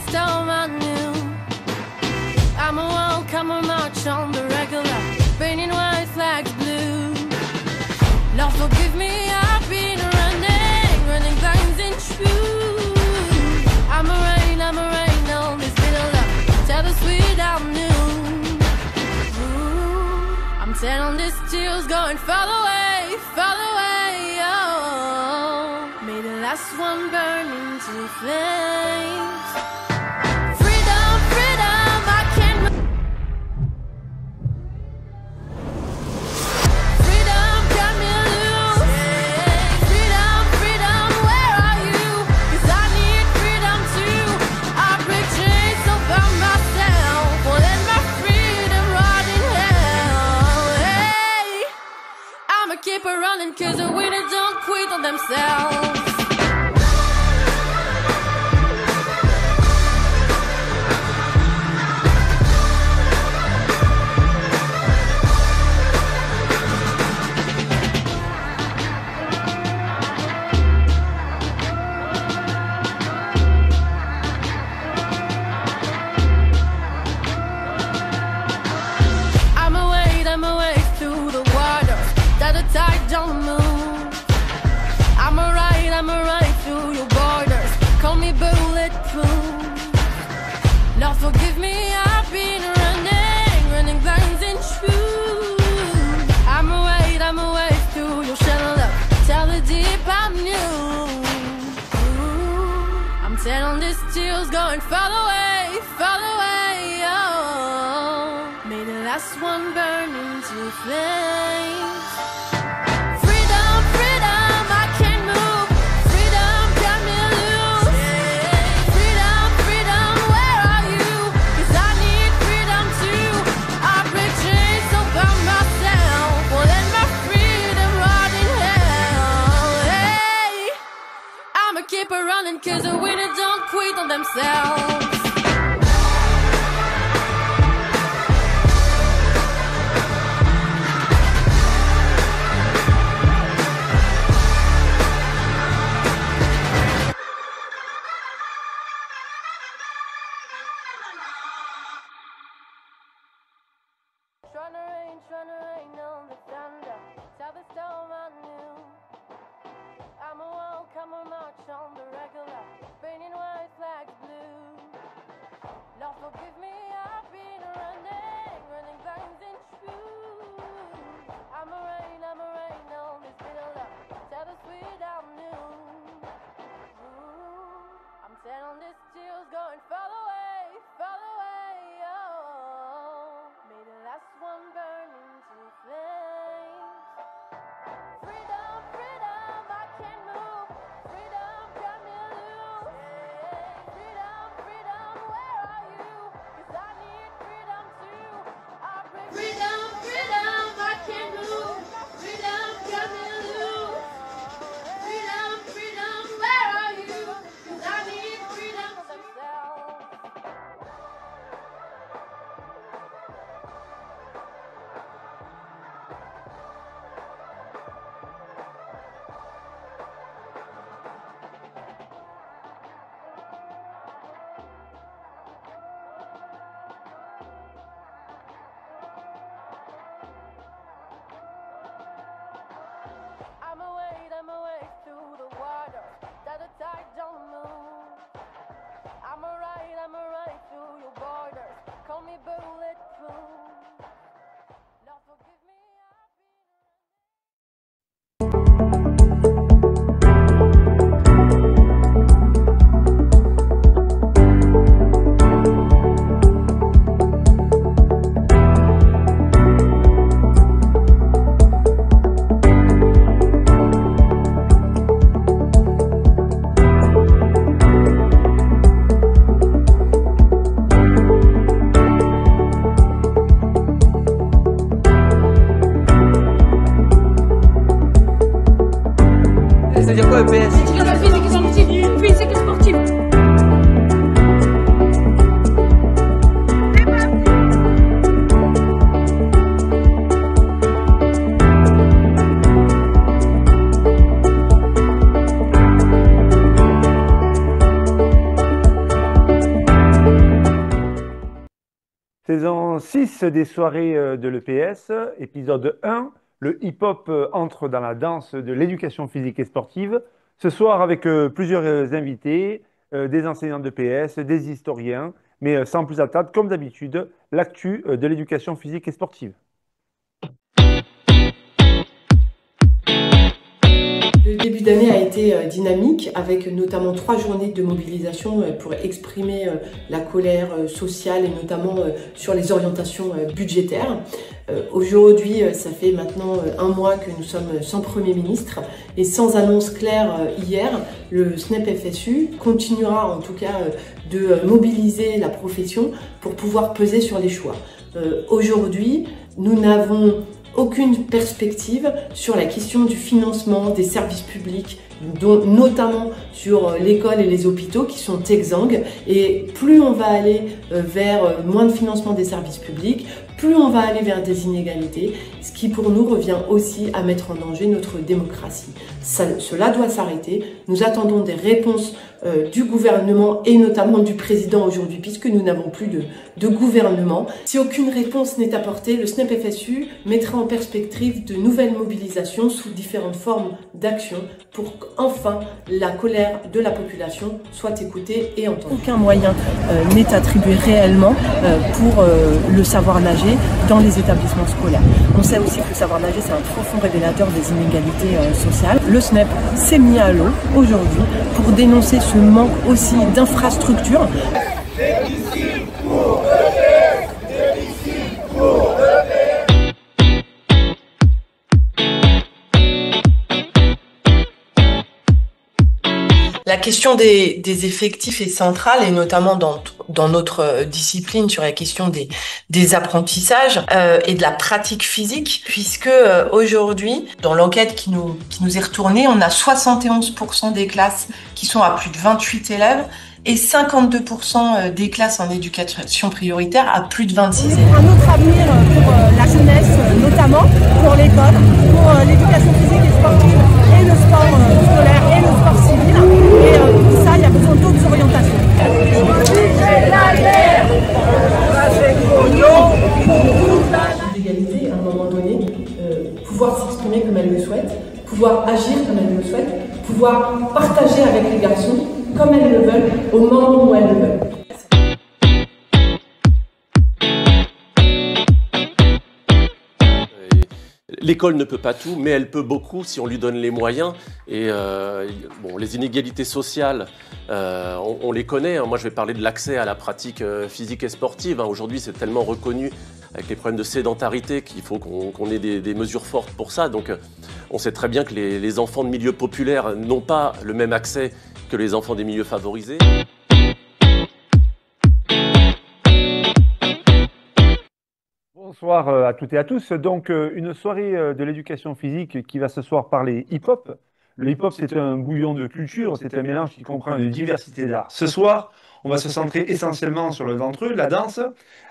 storm I knew. I'm a walk, I'm a march on the regular, painting white flags blue. Lord forgive me, I've been running lines and true. I'm a rain on this bitter love, tell the sweet I knew. Ooh, I'm set on these tears going far away, oh. May the last one burn into flames. Freedom, freedom, I can't move. Freedom, got me loose. Freedom, freedom, where are you? 'Cause I need freedom too. I break chains over myself, won't let my freedom rot in hell. Hey, I'ma keep it running 'cause the winners don't quit on themselves. I'm away through the waters that the tide don't move. I'm alright through your borders, call me bulletproof. Lord forgive me, I've been running lines and true. I'm away through your shallow love, tell the deep I'm new. Ooh, I'm set on these tears going far away, oh. May the last one burn into flames. Freedom, freedom, I can't move. Freedom, got me loose. Freedom, freedom, where are you? 'Cause I need freedom too. I break chains over myself, won't let my freedom rot in hell. Hey, I'ma keep it running 'cause the winners don't quit on themselves. Tryna rain on the thunder, tell the storm I knew. I'm a walk, I'm a march on the regular, painting white flags blue. Lord forgive me, I've been running lines and true. I'm a rain on this bitter love, tell the sweet I knew. Ooh, I'm set on these tears going far away, oh. May the last one burn into flames. Freedom, freedom, I can't move. Freedom, got me loose. Freedom, freedom, where are you? 'Cause I need freedom too. I break freedom, freedom, I can't move. Freedom, got me loose. Freedom, freedom, where are you? 'Cause I need freedom myself. I'm away through the water that the tide don't move. I'm alright through your borders, call me bulletproof. Lord forgive me, C'est-à-dire quoi EPS? Physique sportive. Physique sportive. Saison 6 des soirées de l'EPS, épisode 1, le hip-hop entre dans la danse de l'éducation physique et sportive. Ce soir avec plusieurs invités, des enseignants d'EPS, des historiens, mais sans plus attendre, comme d'habitude, l'actu de l'éducation physique et sportive. Le début d'année a été dynamique avec notamment 3 journées de mobilisation pour exprimer la colère sociale et notamment sur les orientations budgétaires. Aujourd'hui, ça fait maintenant un mois que nous sommes sans Premier ministre et sans annonce claire hier, le SNEP FSU continuera en tout cas de mobiliser la profession pour pouvoir peser sur les choix. Aujourd'hui, nous n'avons aucune perspective sur la question du financement des services publics, dont, notamment sur l'école et les hôpitaux qui sont exsangues. Et plus on va aller vers moins de financement des services publics, plus on va aller vers des inégalités, ce qui pour nous revient aussi à mettre en danger notre démocratie. Cela doit s'arrêter. Nous attendons des réponses du gouvernement et notamment du président aujourd'hui, puisque nous n'avons plus de gouvernement. Si aucune réponse n'est apportée, le SNEP FSU mettra en perspective de nouvelles mobilisations sous différentes formes d'action pour qu'enfin la colère de la population soit écoutée et entendue. Aucun moyen n'est attribué réellement pour le savoir nager dans les établissements scolaires. On sait aussi que le savoir nager, c'est un profond révélateur des inégalités sociales. Le SNEP s'est mis à l'eau aujourd'hui pour dénoncer ce manque aussi d'infrastructures. La question des effectifs est centrale et notamment dans notre discipline sur la question des apprentissages et de la pratique physique, puisque aujourd'hui, dans l'enquête qui nous est retournée, on a 71% des classes qui sont à plus de 28 élèves et 52% des classes en éducation prioritaire à plus de 26 élèves. Un autre avenir pour la jeunesse, notamment pour l'école, pour l'éducation physique et sportive, et le sport scolaire et le sport civil. Et pour ça, il y a besoin d'autres orientations. L'égalité, à un moment donné, pouvoir s'exprimer comme elle le souhaite, pouvoir agir comme elle le souhaite, pouvoir partager avec les garçons comme elles le veulent, au moment où elles le veulent. L'école ne peut pas tout, mais elle peut beaucoup si on lui donne les moyens. Et bon, les inégalités sociales, on les connaît. Moi, je vais parler de l'accès à la pratique physique et sportive. Aujourd'hui, c'est tellement reconnu avec les problèmes de sédentarité qu'il faut qu'on ait des mesures fortes pour ça. Donc, on sait très bien que les enfants de milieux populaires n'ont pas le même accès que les enfants des milieux favorisés. Bonsoir à toutes et à tous. Donc, une soirée de l'éducation physique qui va ce soir parler hip-hop. Le hip-hop, c'est un bouillon de culture, c'est un mélange qui comprend une diversité d'arts. Ce soir, on va se centrer essentiellement sur l'un d'entre eux, la danse,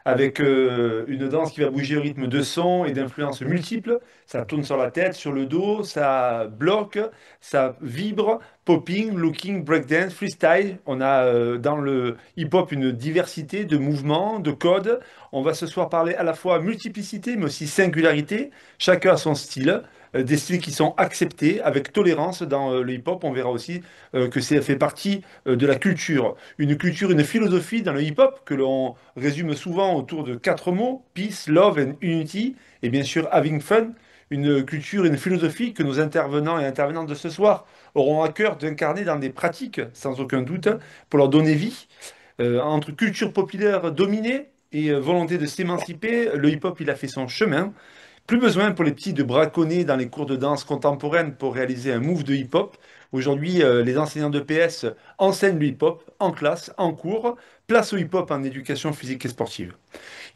avec une danse qui va bouger au rythme de sons et d'influences multiples. Ça tourne sur la tête, sur le dos, ça bloque, ça vibre, popping, looking, breakdance, freestyle. On a dans le hip-hop une diversité de mouvements, de codes. On va ce soir parler à la fois multiplicité, mais aussi singularité. Chacun a son style. Des styles qui sont acceptés avec tolérance dans le hip-hop. On verra aussi que ça fait partie de la culture. Une culture, une philosophie dans le hip-hop que l'on résume souvent autour de 4 mots: peace, love and unity. Et bien sûr, having fun. Une culture, une philosophie que nos intervenants et intervenantes de ce soir auront à cœur d'incarner dans des pratiques, sans aucun doute, pour leur donner vie. Entre culture populaire dominée et volonté de s'émanciper, le hip-hop, il a fait son chemin. Plus besoin pour les petits de braconner dans les cours de danse contemporaine pour réaliser un move de hip-hop. Aujourd'hui, les enseignants d'EPS enseignent le hip-hop en classe, en cours. Place au hip-hop en éducation physique et sportive.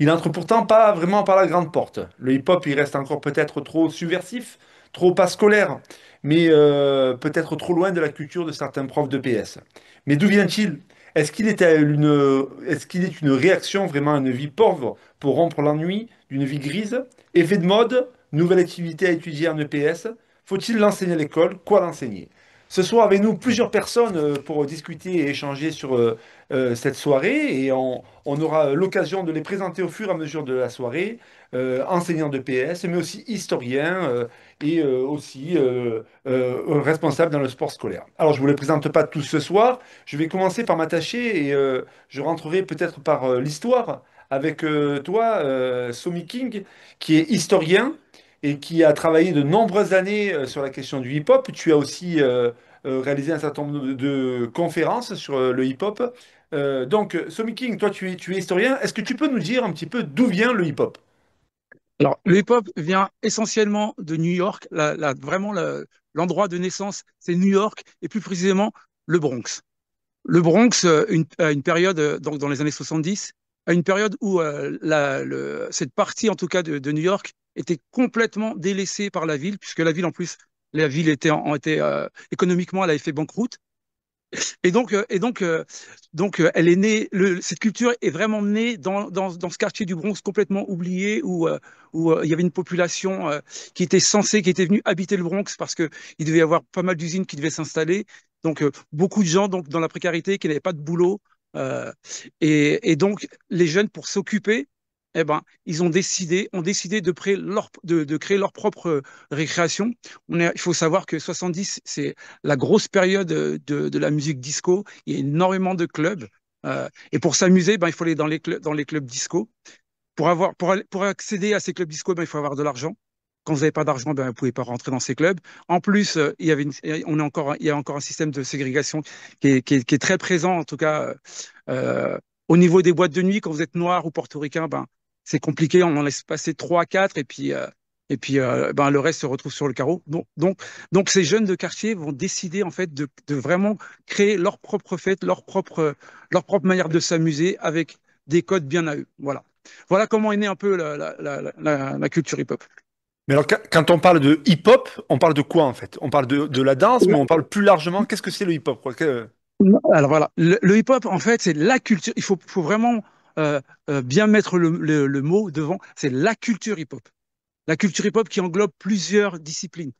Il n'entre pourtant pas vraiment par la grande porte. Le hip-hop, il reste encore peut-être trop subversif, trop pas scolaire, mais peut-être trop loin de la culture de certains profs d'EPS. Mais d'où vient-il? Est-ce qu'il est une réaction vraiment à une vie pauvre pour rompre l'ennui d'une vie grise? Effet de mode, nouvelle activité à étudier en EPS. Faut-il l'enseigner à l'école? Quoi l'enseigner? ce soir avec nous plusieurs personnes pour discuter et échanger sur cette soirée et on aura l'occasion de les présenter au fur et à mesure de la soirée, enseignants de PS, mais aussi historiens et aussi responsables dans le sport scolaire. Alors je ne vous les présente pas tous ce soir, je vais commencer par m'attacher et je rentrerai peut-être par l'histoire avec toi, Somi King, qui est historien et qui a travaillé de nombreuses années sur la question du hip-hop. Tu as aussi réalisé un certain nombre de conférences sur le hip-hop. Donc, Somi King, toi, tu es historien. Est-ce que tu peux nous dire un petit peu d'où vient le hip-hop? Alors, le hip-hop vient essentiellement de New York. Vraiment, l'endroit de naissance, c'est New York et plus précisément le Bronx. Le Bronx, à une période, donc dans les années 70, à une période où cette partie, en tout cas, de New York était complètement délaissée par la ville, puisque la ville, en plus, la ville économiquement, elle avait fait banqueroute. Et elle est née, cette culture est vraiment née dans ce quartier du Bronx complètement oublié où il y avait une population qui était venue habiter le Bronx parce qu'il devait y avoir pas mal d'usines qui devaient s'installer. Donc, beaucoup de gens donc, dans la précarité qui n'avaient pas de boulot. Euh, et donc, les jeunes, pour s'occuper, eh ben, ont décidé de créer leur propre récréation. Il faut savoir que 70, c'est la grosse période de la musique disco. Il y a énormément de clubs. Et pour s'amuser, ben, il faut aller dans les clubs disco. Pour accéder à ces clubs disco, ben, il faut avoir de l'argent. Quand vous n'avez pas d'argent, ben, vous ne pouvez pas rentrer dans ces clubs. En plus, il y a encore un système de ségrégation qui est très présent, en tout cas, au niveau des boîtes de nuit. Quand vous êtes noir ou portoricain, ben, c'est compliqué. On en laisse passer 3, 4 ben, le reste se retrouve sur le carreau. Donc, ces jeunes de quartier vont décider en fait de vraiment créer leur propre fête, leur propre manière de s'amuser avec des codes bien à eux. Voilà comment est née un peu la culture hip-hop. Mais alors, quand on parle de hip-hop, on parle de quoi en fait? On parle de la danse, mais on parle plus largement. Qu'est-ce que c'est le hip-hop, quoi? Alors voilà, le hip-hop, en fait, c'est la culture. Faut vraiment bien mettre le mot devant. C'est la culture hip-hop. La culture hip-hop qui englobe plusieurs disciplines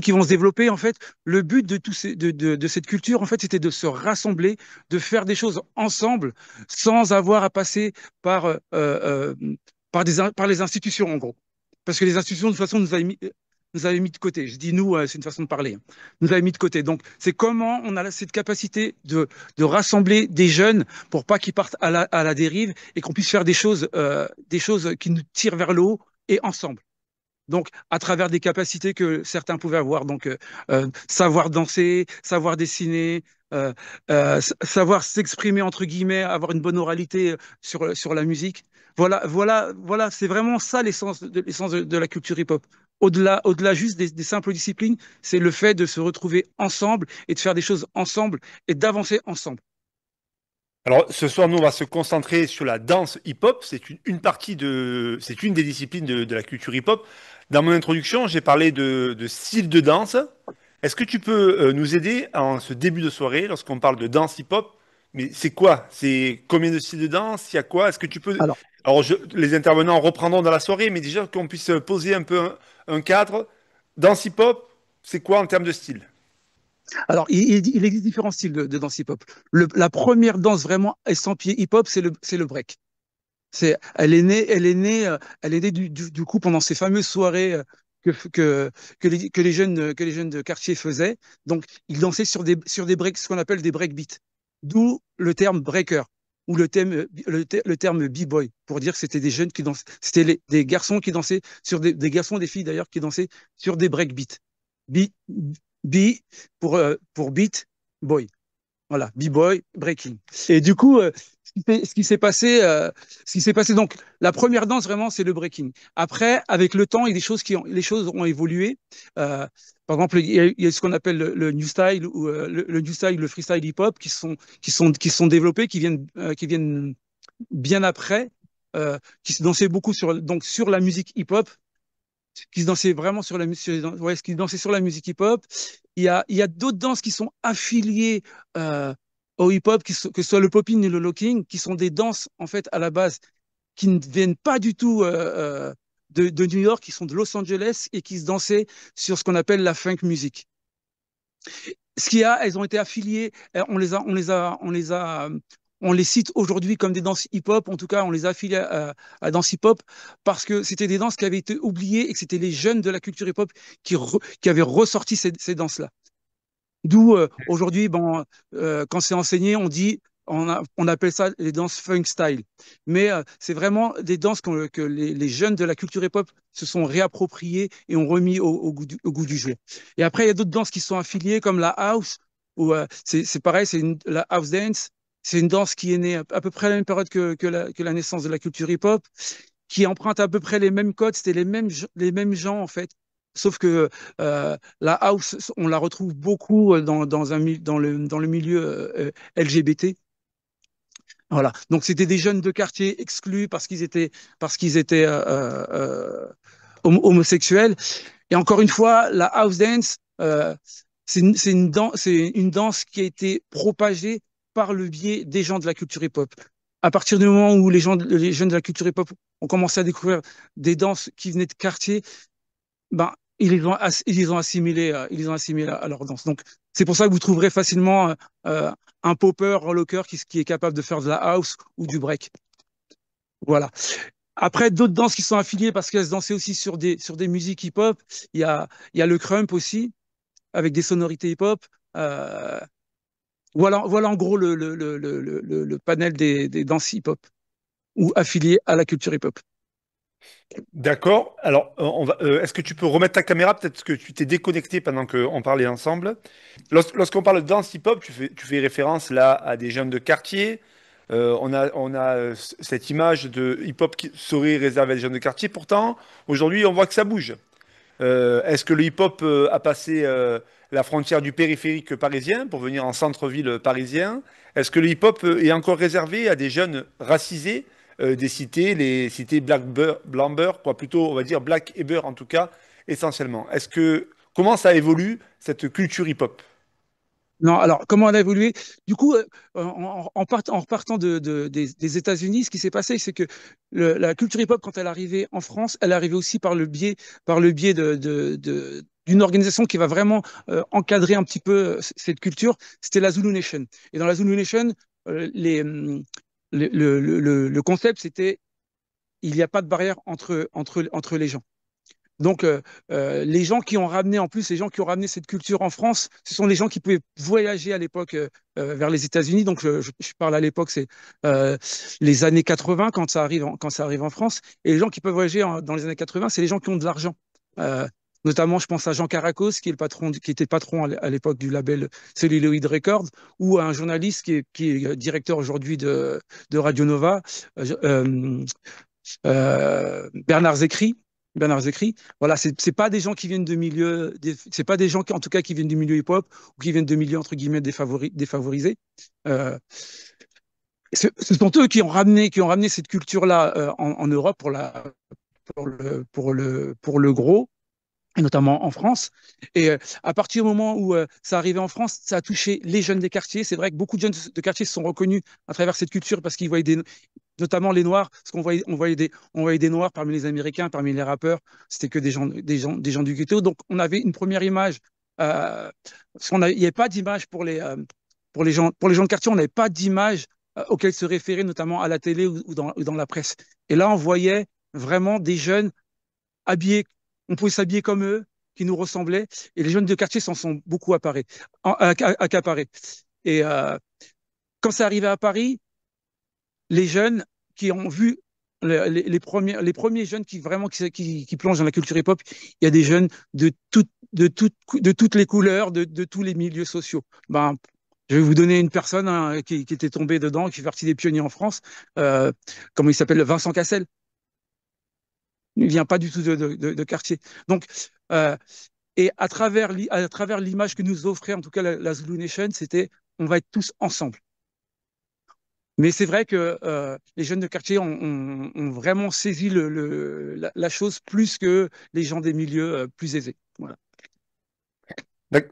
qui vont se développer. En fait, le but de cette culture, en fait, c'était de se rassembler, de faire des choses ensemble, sans avoir à passer par par les institutions, en gros. Parce que les institutions, de toute façon, nous avaient mis de côté. Je dis nous, c'est une façon de parler, hein. Nous avaient mis de côté. Donc, c'est comment on a cette capacité de rassembler des jeunes pour pas qu'ils partent à la dérive et qu'on puisse faire des choses qui nous tirent vers le haut et ensemble. Donc, à travers des capacités que certains pouvaient avoir, donc savoir danser, savoir dessiner, savoir s'exprimer entre guillemets, avoir une bonne oralité sur la musique. Voilà, c'est vraiment ça l'essence de la culture hip-hop. Au-delà juste des simples disciplines, c'est le fait de se retrouver ensemble et de faire des choses ensemble et d'avancer ensemble. Alors, ce soir, nous, on va se concentrer sur la danse hip-hop. C'est c'est une des disciplines de la culture hip-hop. Dans mon introduction, j'ai parlé de style de danse. Est-ce que tu peux nous aider en ce début de soirée, lorsqu'on parle de danse hip-hop? Mais c'est quoi? C'est combien de styles de danse? Il y a quoi? Est-ce que tu peux... Alors, Alors, les intervenants reprendront dans la soirée, mais déjà qu'on puisse poser un peu un cadre. Danse hip-hop, c'est quoi en termes de style? alors, il existe différents styles de danse hip-hop. La première danse vraiment estampillée hip-hop, c'est le break. Elle est née du coup pendant ces fameuses soirées que les jeunes de quartier faisaient. Donc, ils dansaient sur des breaks, ce qu'on appelle des breakbeats. D'où le terme breaker ou le terme b-boy pour dire que c'était des jeunes qui dansaient, des garçons qui dansaient des garçons, des filles d'ailleurs qui dansaient sur des breakbeats. B, B pour beat, boy. Voilà, b-boy, breaking. Et du coup, ce qui s'est passé, donc, la première danse vraiment, c'est le breaking. Après, avec le temps, il y a les choses ont évolué. Par exemple, il y a ce qu'on appelle le new style ou le new style, le freestyle hip-hop qui sont développés, qui viennent bien après, qui se dansaient beaucoup sur la musique hip-hop, qui se dansait vraiment sur la musique, ouais, qui dansait sur la musique hip-hop. Il y a d'autres danses qui sont affiliées au hip-hop, que ce soit le popping et le locking, qui sont des danses, en fait, à la base, qui ne viennent pas du tout de New York, qui sont de Los Angeles et qui se dansaient sur ce qu'on appelle la funk music. Ce qu'il y a, elles ont été affiliées, on les cite aujourd'hui comme des danses hip-hop. En tout cas, on les a affiliées à danse hip-hop parce que c'était des danses qui avaient été oubliées et que c'était les jeunes de la culture hip-hop qui avaient ressorti ces danses-là. D'où aujourd'hui, bon, quand c'est enseigné, on appelle ça les danses funk style. Mais c'est vraiment des danses que les jeunes de la culture hip-hop se sont réappropriées et ont remis au goût du jour. Et après, il y a d'autres danses qui sont affiliées, comme la house, où c'est pareil, la house dance. C'est une danse qui est née à peu près à la même période que la naissance de la culture hip-hop, qui emprunte à peu près les mêmes codes, c'était les mêmes gens en fait. Sauf que la house, on la retrouve beaucoup dans le milieu LGBT. Voilà. Donc c'était des jeunes de quartier exclus parce qu'ils étaient homosexuels. Et encore une fois, la house dance, c'est une danse qui a été propagée par le biais des gens de la culture hip-hop. À partir du moment où les jeunes de la culture hip-hop ont commencé à découvrir des danses qui venaient de quartier, ben, ils les ont assimilés à leur danse. Donc, c'est pour ça que vous trouverez facilement un popper, un rocker qui est capable de faire de la house ou du break. Voilà. Après, d'autres danses qui sont affiliées parce qu'elles se dansaient aussi sur des musiques hip-hop. Il y a le crump aussi, avec des sonorités hip-hop. Euh, voilà en gros le panel des danses hip-hop ou affiliées à la culture hip-hop. D'accord. Alors, est-ce que tu peux remettre ta caméra? Peut-être que tu t'es déconnecté pendant qu'on parlait ensemble. Lorsqu'on parle de danse hip-hop, tu fais référence là à des jeunes de quartier. On a cette image de hip-hop qui serait réservée à des jeunes de quartier. Pourtant, aujourd'hui, on voit que ça bouge. Est-ce que le hip-hop a passé la frontière du périphérique parisien pour venir en centre-ville parisien? Est-ce que le hip-hop est encore réservé à des jeunes racisés des cités, les cités blanc beurre, quoi, plutôt, on va dire black et beurre en tout cas, essentiellement? Comment ça évolue cette culture hip-hop? Non, alors comment elle a évolué? Du coup, en repartant des États-Unis, ce qui s'est passé, c'est que la culture hip-hop, quand elle arrivait en France, elle arrivait aussi par le biais d'une organisation qui va vraiment encadrer un petit peu cette culture. C'était la Zulu Nation. Et dans la Zulu Nation, le concept, c'était il n'y a pas de barrière entre les gens. Donc, les gens qui ont ramené, en plus, les gens qui ont ramené cette culture en France, ce sont les gens qui pouvaient voyager à l'époque vers les États-Unis. Donc, je parle à l'époque, c'est les années 80 quand ça arrive en France. Et les gens qui peuvent voyager dans les années 80, c'est les gens qui ont de l'argent. Euh, Notamment, je pense à Jean Caracos, qui était patron à l'époque du label Celluloid Records, ou à un journaliste qui est directeur aujourd'hui de Radio Nova, euh, Bernard Zécry. Bernard Zécry, voilà, c'est pas des gens qui viennent de milieux, c'est pas des gens en tout cas qui viennent du milieu hip-hop ou qui viennent de milieux entre guillemets défavorisés. Euh, Ce sont eux qui ont ramené cette culture-là en Europe pour le gros et notamment en France. Et à partir du moment où ça arrivait en France, ça a touché les jeunes des quartiers. C'est vrai que beaucoup de jeunes de quartiers se sont reconnus à travers cette culture parce qu'ils voyaient notamment les Noirs, parce on voyait des Noirs parmi les Américains, parmi les rappeurs. C'était que des gens du ghetto. Donc on avait une première image. Parce il n'y avait pas d'image pour les gens de quartier. On n'avait pas d'image auxquelles se référer, notamment à la télé ou dans la presse. Et là, on voyait vraiment des jeunes habillés, on pouvait s'habiller comme eux, qui nous ressemblaient, et les jeunes de quartier s'en sont beaucoup accaparés. Et quand c'est arrivé à Paris, les jeunes qui ont vu les premiers jeunes qui plongent dans la culture hip-hop, il y a des jeunes de toutes les couleurs, de tous les milieux sociaux. Ben, je vais vous donner une personne qui était tombée dedans, qui fait partie des pionniers en France, comment il s'appelle, Vincent Cassel. Il ne vient pas du tout de quartier. Donc, euh, et à travers l'image que nous offrait, en tout cas, la Zulu Nation, c'était on va être tous ensemble. Mais c'est vrai que les jeunes de quartier ont vraiment saisi la chose plus que les gens des milieux plus aisés. Voilà.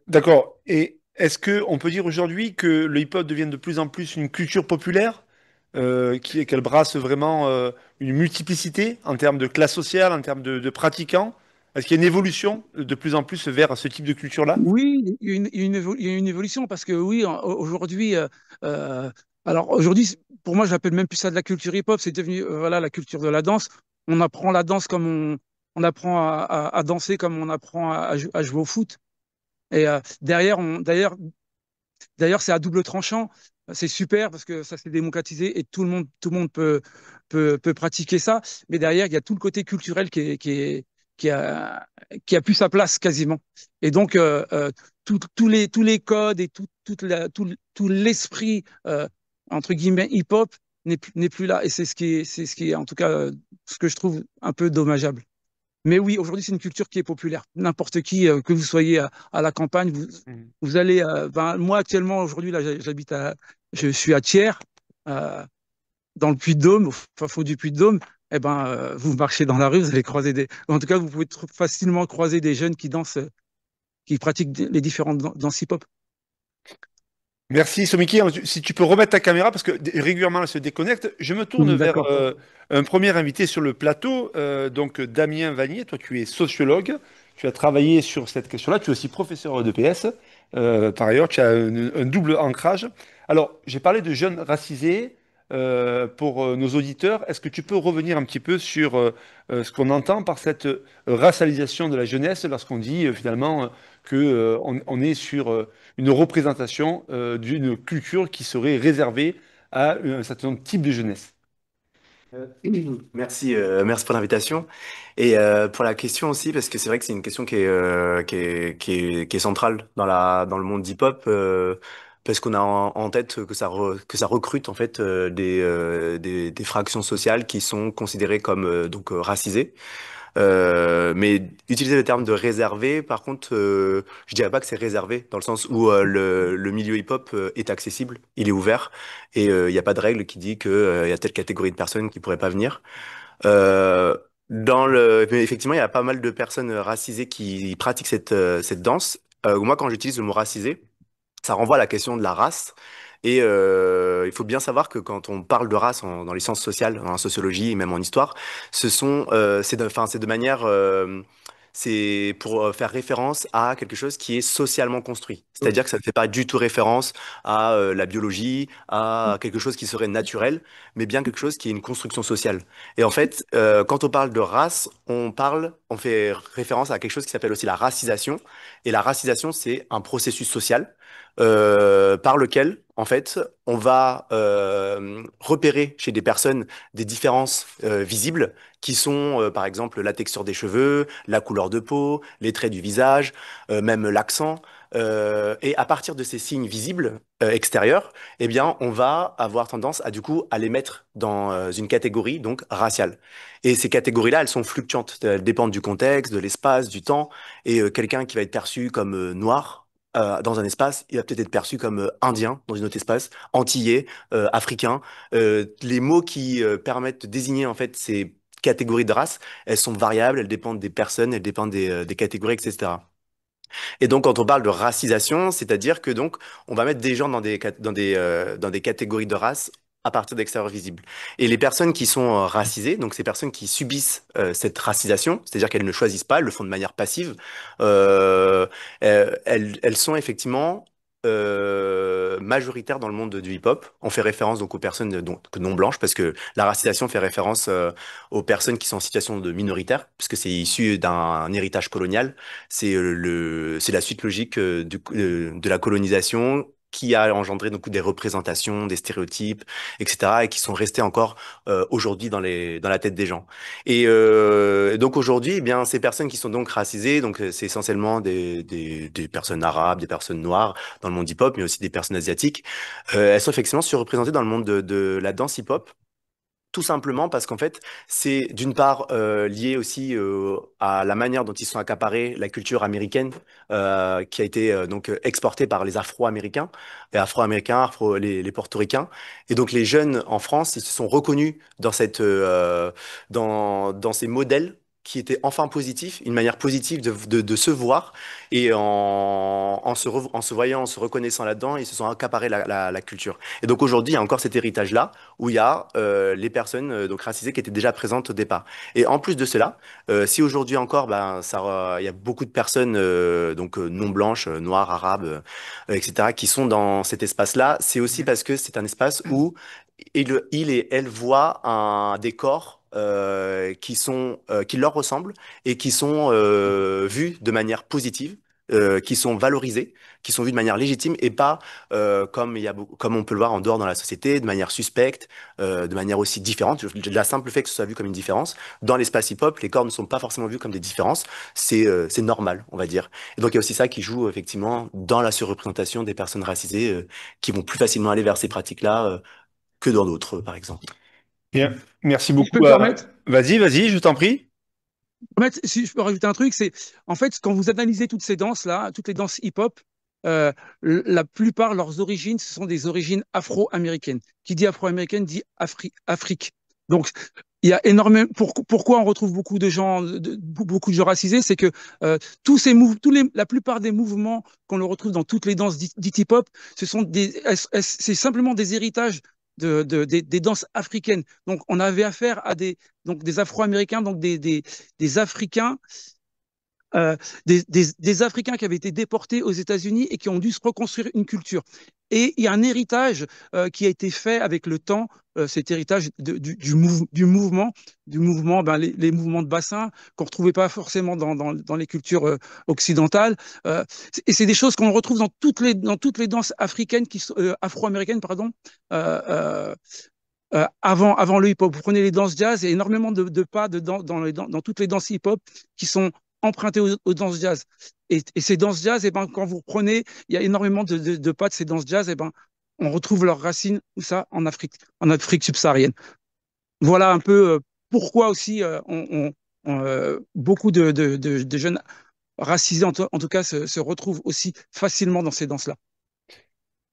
D'accord. Et est-ce que on peut dire aujourd'hui que le hip-hop devient de plus en plus une culture populaire, qu'elle brasse vraiment une multiplicité en termes de classe sociale, en termes de pratiquants? Est-ce qu'il y a une évolution de plus en plus vers ce type de culture-là? Oui, il y a une évolution parce que oui, aujourd'hui, euh, alors aujourd'hui, pour moi, je n'appelle même plus ça de la culture hip-hop, c'est devenu voilà la culture de la danse. On apprend la danse comme on apprend à danser comme on apprend à jouer au foot. Et d'ailleurs, c'est à double tranchant. C'est super parce que ça s'est démocratisé et tout le monde peut pratiquer ça. Mais derrière, il y a tout le côté culturel qui a, qui a plus sa place quasiment. Et donc, tous les codes et tout l'esprit, entre guillemets, hip-hop n'est plus là. Et c'est ce qui est, en tout cas, ce que je trouve un peu dommageable. Mais oui, aujourd'hui, c'est une culture qui est populaire. N'importe qui, que vous soyez à la campagne, Mhm. vous allez. Moi, actuellement, aujourd'hui, là, je suis à Thiers, euh, dans le Puy-de-Dôme, au fin fond du Puy-de-Dôme. Eh ben, vous marchez dans la rue, vous allez croiser des. En tout cas, vous pouvez facilement croiser des jeunes qui dansent, qui pratiquent les différentes danses hip-hop. Merci Somiki. Si tu peux remettre ta caméra parce que régulièrement elle se déconnecte. Je me tourne vers D'accord. un premier invité sur le plateau, donc Damien Vanier. Toi, tu es sociologue. Tu as travaillé sur cette question-là. Tu es aussi professeur de PS. Par ailleurs, tu as un double ancrage. Alors, j'ai parlé de jeunes racisés pour nos auditeurs. Est-ce que tu peux revenir un petit peu sur ce qu'on entend par cette racialisation de la jeunesse lorsqu'on dit finalement que on est sur une représentation d'une culture qui serait réservée à un certain type de jeunesse. Euh, Merci, merci pour l'invitation et pour la question aussi parce que c'est vrai que c'est une question qui est centrale dans le monde hip-hop parce qu'on a en tête que que ça recrute en fait des fractions sociales qui sont considérées comme racisées. Mais utiliser le terme de réservé, par contre, je dirais pas que c'est réservé, dans le sens où le milieu hip-hop est accessible, il est ouvert, et il n'y a pas de règle qui dit que il y a telle catégorie de personnes qui pourraient pas venir. Euh, mais effectivement, il y a pas mal de personnes racisées qui pratiquent cette danse. Moi, quand j'utilise le mot racisé, ça renvoie à la question de la race. Et il faut bien savoir que quand on parle de race dans les sciences sociales, en sociologie et même en histoire, enfin, c'est de manière, c'est pour faire référence à quelque chose qui est socialement construit. C'est-à-dire que ça ne fait pas du tout référence à la biologie, à quelque chose qui serait naturel, mais bien quelque chose qui est une construction sociale. Et en fait, quand on parle de race, on fait référence à quelque chose qui s'appelle aussi la racisation. Et la racisation, c'est un processus social par lequel, en fait, on va repérer chez des personnes des différences visibles qui sont, par exemple, la texture des cheveux, la couleur de peau, les traits du visage, même l'accent. Et à partir de ces signes visibles extérieurs, eh bien, on va avoir tendance à du coup à les mettre dans une catégorie donc raciale. Et ces catégories-là, elles sont fluctuantes. Elles dépendent du contexte, de l'espace, du temps. Et quelqu'un qui va être perçu comme noir dans un espace, il va peut-être être perçu comme indien dans un autre espace, antillais, africain. Les mots qui permettent de désigner en fait ces catégories de race, elles sont variables, elles dépendent des personnes, elles dépendent des catégories, etc. Et donc, quand on parle de racisation, c'est-à-dire que donc, on va mettre des gens dans des catégories de race à partir d'extérieurs visibles. Et les personnes qui sont racisées, donc ces personnes qui subissent cette racisation, c'est-à-dire qu'elles ne choisissent pas, elles le font de manière passive, euh, elles sont effectivement majoritaires dans le monde du hip-hop. On fait référence donc aux personnes donc, non blanches, parce que la racisation fait référence aux personnes qui sont en situation de minoritaire, puisque c'est issu d'un héritage colonial. C'est la suite logique de la colonisation qui a engendré donc des représentations, des stéréotypes, etc., et qui sont restés encore aujourd'hui dans la tête des gens. Et donc aujourd'hui, eh bien, ces personnes qui sont donc racisées, donc c'est essentiellement des personnes arabes, des personnes noires dans le monde hip-hop, mais aussi des personnes asiatiques. Elles sont effectivement surreprésentées dans le monde de la danse hip-hop. Tout simplement parce qu'en fait, c'est d'une part lié aussi à la manière dont ils sont accaparés la culture américaine qui a été exportée par les Afro-Américains, les Portoricains. Et donc les jeunes en France, ils se sont reconnus dans dans ces modèles qui était enfin positif, une manière positive de se voir, et en se voyant, en se reconnaissant là-dedans, ils se sont accaparés la culture. Et donc aujourd'hui, il y a encore cet héritage-là, où il y a les personnes donc racisées qui étaient déjà présentes au départ. Et en plus de cela, si aujourd'hui encore, ben, il y a beaucoup de personnes donc non blanches, noires, arabes, etc., qui sont dans cet espace-là, c'est aussi parce que c'est un espace où il et elle voient un décor qui leur ressemble et qui sont vus de manière positive, qui sont valorisés, qui sont vus de manière légitime et pas comme on peut le voir en dehors dans la société, de manière suspecte, de manière aussi différente. La simple fait que ce soit vu comme une différence. Dans l'espace hip-hop, les corps ne sont pas forcément vus comme des différences. C'est normal, on va dire. Et donc il y a aussi ça qui joue effectivement dans la surreprésentation des personnes racisées qui vont plus facilement aller vers ces pratiques-là que dans d'autres, par exemple. Bien. Merci Si je peux beaucoup. me permettre, Vas-y, je t'en prie. si je peux rajouter un truc, c'est en fait quand vous analysez toutes ces danses-là, toutes les danses hip-hop, euh, la plupart leurs origines, ce sont des origines afro-américaines. Qui dit afro-américaine dit Afrique. Donc il y a énormément. Pourquoi on retrouve beaucoup de gens, beaucoup de gens racisés, c'est que la plupart des mouvements qu'on le retrouve dans toutes les danses dites hip-hop, c'est simplement des héritages des danses africaines. Donc, on avait affaire à des Afro-Américains, donc des Africains, des Africains qui avaient été déportés aux États-Unis et qui ont dû se reconstruire une culture. Et il y a un héritage qui a été fait avec le temps, cet héritage du mouvement, ben, les mouvements de bassin qu'on ne retrouvait pas forcément dans les cultures occidentales. Et c'est des choses qu'on retrouve dans toutes les danses africaines, afro-américaines, pardon, euh, euh, avant le hip-hop. Vous prenez les danses jazz, il y a énormément de pas dans toutes les danses hip-hop qui sont empruntées aux danses jazz. Et ces danses jazz, ben, quand vous reprenez, il y a énormément de pas de ces danses jazz, ben, on retrouve leurs racines, où ça, en Afrique subsaharienne. Voilà un peu pourquoi aussi beaucoup de jeunes racisés, en tout cas, se retrouvent aussi facilement dans ces danses-là.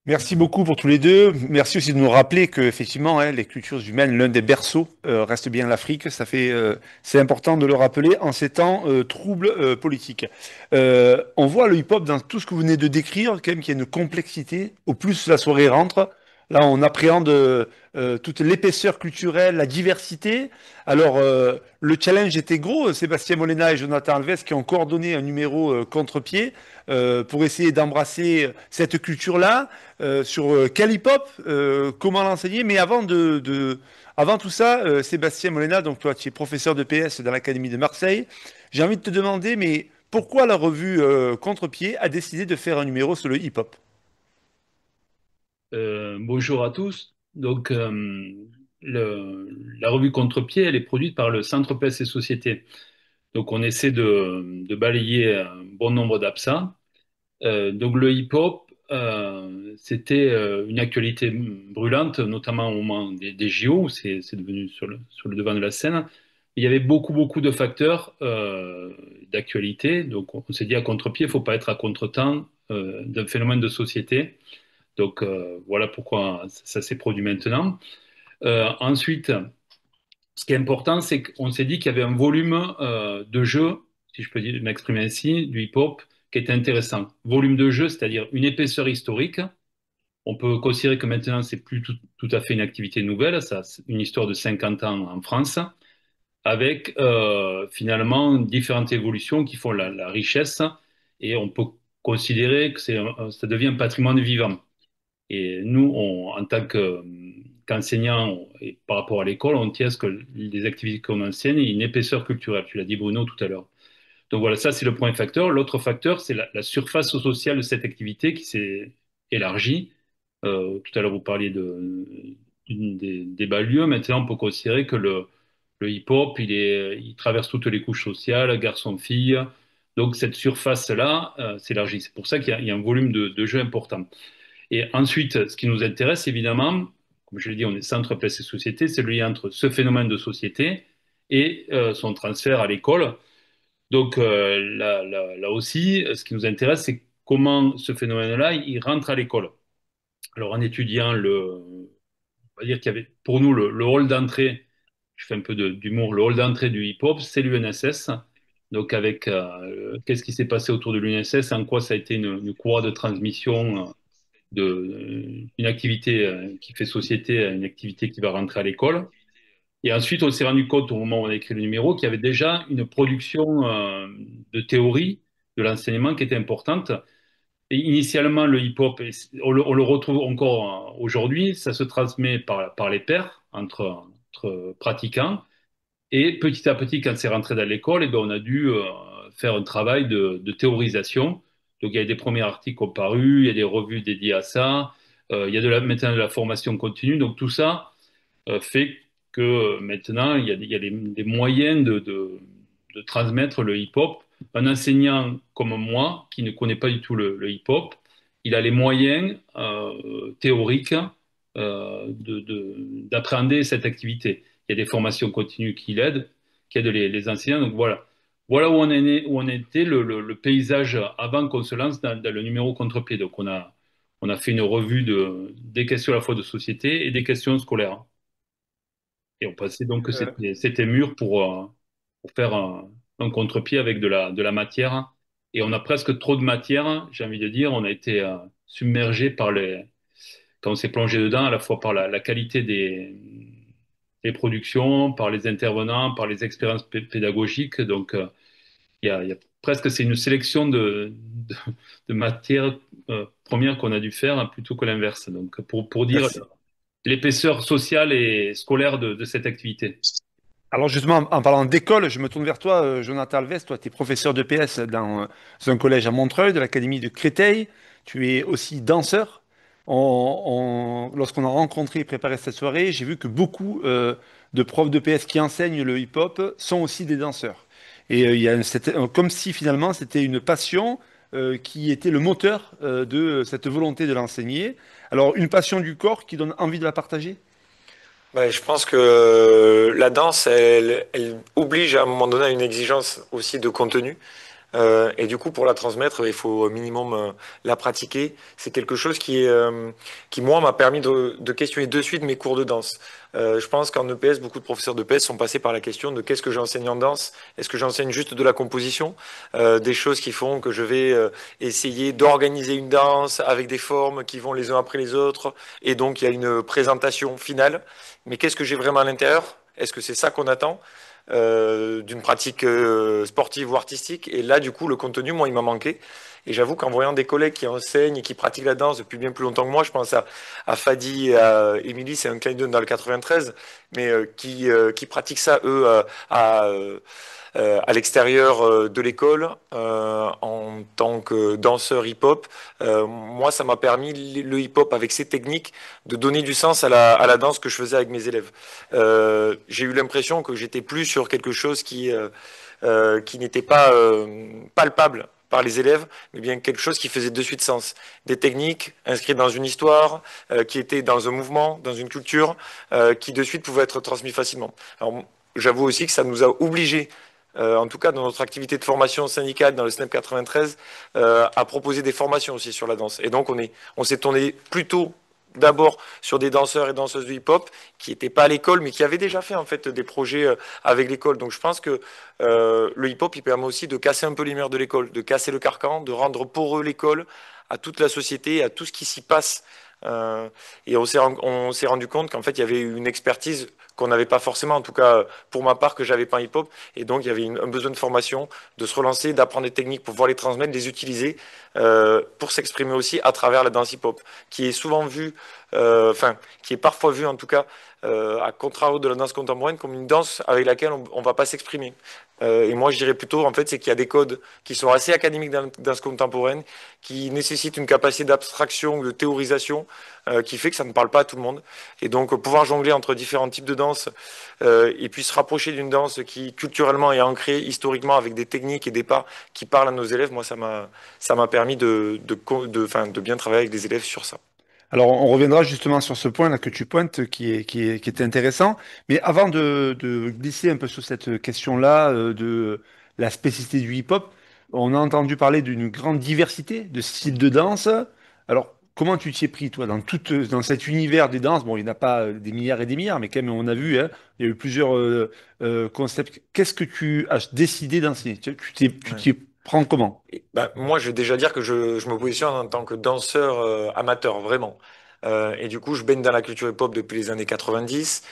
Merci beaucoup pour tous les deux. Merci aussi de nous rappeler que effectivement, hein, les cultures humaines, l'un des berceaux reste bien l'Afrique. C'est important de le rappeler en ces temps troubles politiques. On voit le hip-hop dans tout ce que vous venez de décrire, quand même qu'il y a une complexité. Au plus la soirée rentre, là on appréhende toute l'épaisseur culturelle, la diversité. Alors le challenge était gros. Sébastien Molena et Jonathan Alves qui ont coordonné un numéro contre-pied pour essayer d'embrasser cette culture-là sur quel hip-hop, comment l'enseigner. Mais avant tout ça, Sébastien Molena, donc toi, tu es professeur de PS dans l'Académie de Marseille. J'ai envie de te demander, mais pourquoi la revue Contre-Pied a décidé de faire un numéro sur le hip-hop? Bonjour à tous. Donc, la revue Contre-Pied, elle est produite par le Centre Presse et Société. Donc, on essaie de balayer un bon nombre d'absents. Donc, le hip-hop, c'était une actualité brûlante, notamment au moment des JO, où c'est devenu sur le devant de la scène. Il y avait beaucoup de facteurs d'actualité. Donc, on s'est dit à contre-pied, il ne faut pas être à contre-temps d'un phénomène de société. Donc voilà pourquoi ça s'est produit maintenant. Ensuite, ce qui est important, c'est qu'on s'est dit qu'il y avait un volume de jeu, si je peux m'exprimer ainsi, du hip-hop, qui était intéressant. Volume de jeu, c'est-à-dire une épaisseur historique. On peut considérer que maintenant, c'est plus tout à fait une activité nouvelle, ça, c'est une histoire de 50 ans en France, avec finalement différentes évolutions qui font la richesse, et on peut considérer que ça devient un patrimoine vivant. Et nous, en tant qu'enseignants et par rapport à l'école, on tient à ce que les activités qu'on enseigne aient une épaisseur culturelle. Tu l'as dit, Bruno, tout à l'heure. Donc voilà, ça, c'est le premier facteur. L'autre facteur, c'est la surface sociale de cette activité qui s'est élargie. Tout à l'heure, vous parliez des banlieues. Maintenant, on peut considérer que le hip-hop, il traverse toutes les couches sociales, garçons-filles. Donc cette surface-là s'élargit. C'est pour ça qu'il y a un volume de jeu important. Et ensuite, ce qui nous intéresse, évidemment, comme je l'ai dit, on est centre, place et société, c'est le lien entre ce phénomène de société et son transfert à l'école. Donc là aussi, ce qui nous intéresse, c'est comment ce phénomène-là, il rentre à l'école. Alors en étudiant on va dire qu'il y avait pour nous le hall d'entrée, je fais un peu d'humour, le hall d'entrée du hip-hop, c'est l'UNSS. Donc avec qu'est-ce qui s'est passé autour de l'UNSS, en quoi ça a été une courroie de transmission d'une activité qui fait société à une activité qui va rentrer à l'école. Et ensuite, on s'est rendu compte au moment où on a écrit le numéro qu'il y avait déjà une production de théorie de l'enseignement qui était importante. Et initialement, le hip-hop, on le retrouve encore aujourd'hui, ça se transmet par les pairs entre pratiquants. Et petit à petit, quand c'est rentré dans l'école, eh ben, on a dû faire un travail de théorisation. Donc, il y a des premiers articles qui ont paru, il y a des revues dédiées à ça, il y a maintenant de la formation continue. Donc, tout ça fait que maintenant, il y a des moyens de transmettre le hip-hop. Un enseignant comme moi, qui ne connaît pas du tout le hip-hop, il a les moyens théoriques d'appréhender cette activité. Il y a des formations continues qui aident les enseignants. Donc voilà. Voilà où on était, le paysage avant qu'on se lance dans le numéro contre-pied. Donc on a fait une revue des questions à la fois de société et des questions scolaires. Et on pensait donc que c'était mûr pour faire un contre-pied avec de la matière. Et on a presque trop de matière, j'ai envie de dire. On a été submergé quand on s'est plongé dedans, à la fois par la qualité des productions, par les intervenants, par les expériences pédagogiques. Donc, il y a presque, c'est une sélection de matières premières qu'on a dû faire plutôt que l'inverse. Donc, pour dire Merci. l'épaisseur sociale et scolaire de cette activité. Alors justement, en parlant d'école, je me tourne vers toi, Jonathan Alves. Toi, tu es professeur de PS dans un collège à Montreuil, de l'Académie de Créteil. Tu es aussi danseur. Lorsqu'on a rencontré et préparé cette soirée, j'ai vu que beaucoup de profs de PS qui enseignent le hip-hop sont aussi des danseurs. Et comme si finalement c'était une passion qui était le moteur de cette volonté de l'enseigner. Alors, une passion du corps qui donne envie de la partager? Ouais, je pense que la danse, elle oblige à un moment donné à une exigence aussi de contenu. Et du coup, pour la transmettre, il faut au minimum la pratiquer. C'est quelque chose qui moi, m'a permis de questionner de suite mes cours de danse. Je pense qu'en EPS, beaucoup de professeurs de d'EPS sont passés par la question de qu'est-ce que j'enseigne en danse? Est-ce que j'enseigne juste de la composition? Des choses qui font que je vais essayer d'organiser une danse avec des formes qui vont les uns après les autres. Et donc, il y a une présentation finale. Mais qu'est-ce que j'ai vraiment à l'intérieur? Est-ce que c'est ça qu'on attend? D'une pratique sportive ou artistique. Et là, du coup, le contenu, moi, il m'a manqué. Et j'avoue qu'en voyant des collègues qui enseignent et qui pratiquent la danse depuis bien plus longtemps que moi, je pense à Fadi et à Émilie, c'est un clin d'œil dans le 93, mais qui pratiquent ça, eux, à l'extérieur de l'école en tant que danseur hip-hop. Moi, ça m'a permis, le hip-hop avec ses techniques, de donner du sens à à la danse que je faisais avec mes élèves. J'ai eu l'impression que j'étais plus sur quelque chose qui n'était pas palpable par les élèves, mais bien quelque chose qui faisait de suite sens. Des techniques inscrites dans une histoire, qui étaient dans un mouvement, dans une culture, qui de suite pouvaient être transmis facilement. Alors, j'avoue aussi que ça nous a obligés, en tout cas dans notre activité de formation syndicale dans le SNEP 93, à proposer des formations aussi sur la danse. Et donc on s'est tourné plutôt d'abord sur des danseurs et danseuses de hip-hop qui n'étaient pas à l'école, mais qui avaient déjà fait en fait des projets avec l'école. Donc je pense que le hip-hop, il permet aussi de casser un peu les murs de l'école, de casser le carcan, de rendre poreux l'école à toute la société, à tout ce qui s'y passe. Et on s'est rendu compte qu'en fait, il y avait une expertise qu'on n'avait pas forcément, en tout cas pour ma part, que j'avais pas en hip-hop. Et donc, il y avait un besoin de formation, de se relancer, d'apprendre des techniques pour pouvoir les transmettre, les utiliser pour s'exprimer aussi à travers la danse hip-hop, qui est souvent vue, enfin, qui est parfois vue en tout cas, à contrario de la danse contemporaine, comme une danse avec laquelle on va pas s'exprimer. Et moi, je dirais plutôt, en fait, c'est qu'il y a des codes qui sont assez académiques dans la danse contemporaine, qui nécessitent une capacité d'abstraction ou de théorisation, qui fait que ça ne parle pas à tout le monde. Et donc, pouvoir jongler entre différents types de danse, et puis se rapprocher d'une danse qui, culturellement, est ancrée historiquement avec des techniques et des pas qui parlent à nos élèves, moi, ça m'a permis enfin, de bien travailler avec des élèves sur ça. Alors, on reviendra justement sur ce point-là que tu pointes, qui est intéressant. Mais avant de glisser un peu sur cette question-là, de la spécificité du hip-hop, on a entendu parler d'une grande diversité de styles de danse. Alors, comment tu t'y es pris, toi, dans cet univers des danses? Bon, il n'y en a pas des milliards et des milliards, mais quand même, on a vu, hein, il y a eu plusieurs concepts. Qu'est-ce que tu as décidé d'enseigner? Tu Ouais. t'y prends comment? Moi, je vais déjà dire que je me positionne en tant que danseur amateur, vraiment. Et du coup, je baigne dans la culture hip-hop depuis les années 90,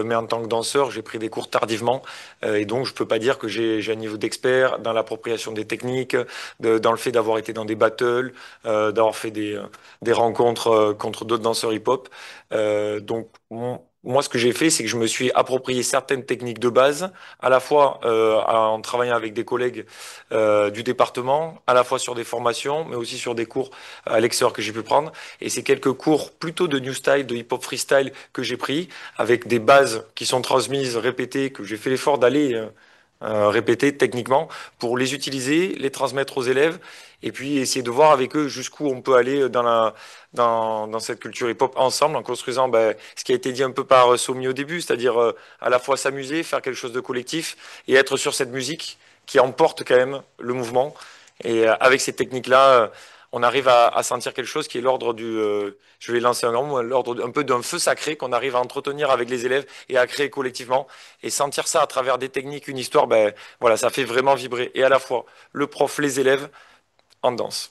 mais en tant que danseur, j'ai pris des cours tardivement, et donc je peux pas dire que j'ai un niveau d'expert dans l'appropriation des techniques, dans le fait d'avoir été dans des battles, d'avoir fait des rencontres contre d'autres danseurs hip-hop. Moi, ce que j'ai fait, c'est que je me suis approprié certaines techniques de base, à la fois en travaillant avec des collègues du département, à la fois sur des formations, mais aussi sur des cours à l'extérieur que j'ai pu prendre. Et c'est quelques cours plutôt de new style, de hip-hop freestyle que j'ai pris, avec des bases qui sont transmises, répétées, que j'ai fait l'effort d'aller répéter techniquement pour les utiliser, les transmettre aux élèves, et puis essayer de voir avec eux jusqu'où on peut aller dans cette culture hip-hop ensemble, en construisant ce qui a été dit un peu par Somi au début, c'est-à-dire à la fois s'amuser, faire quelque chose de collectif, et être sur cette musique qui emporte quand même le mouvement. Et avec ces techniques-là, on arrive à sentir quelque chose qui est l'ordre je vais lancer un grand mot, l'ordre un peu d'un feu sacré qu'on arrive à entretenir avec les élèves et à créer collectivement. Et sentir ça à travers des techniques, une histoire, voilà, ça fait vraiment vibrer. Et à la fois le prof, les élèves en danse.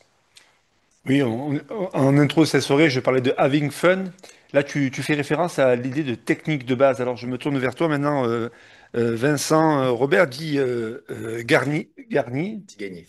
Oui, en intro de cette soirée, je parlais de having fun. Là, tu fais référence à l'idée de technique de base. Alors, je me tourne vers toi maintenant, Vincent. Robert dit Petit gagné.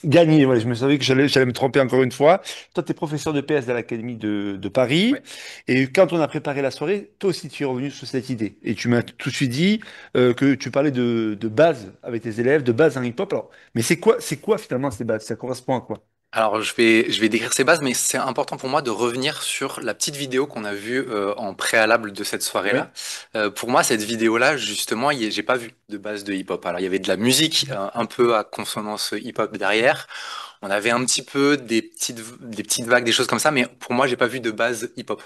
Gagné. Ouais, je me savais que j'allais me tromper encore une fois. Toi, tu es professeur de PS à l'Académie de Paris. Ouais. Et quand on a préparé la soirée, toi aussi, tu es revenu sur cette idée. Et tu m'as tout de suite dit que tu parlais de base avec tes élèves, de base en hip-hop. Alors, mais c'est quoi finalement ces bases? Ça correspond à quoi? Alors, je vais décrire ces bases, mais c'est important pour moi de revenir sur la petite vidéo qu'on a vue en préalable de cette Ouais. soirée-là. Pour moi, cette vidéo-là, justement, j'ai pas vu de base de hip-hop. Alors, il y avait de la musique un peu à consonance hip-hop derrière. On avait un petit peu des petites vagues, des choses comme ça, mais pour moi, j'ai pas vu de base hip-hop.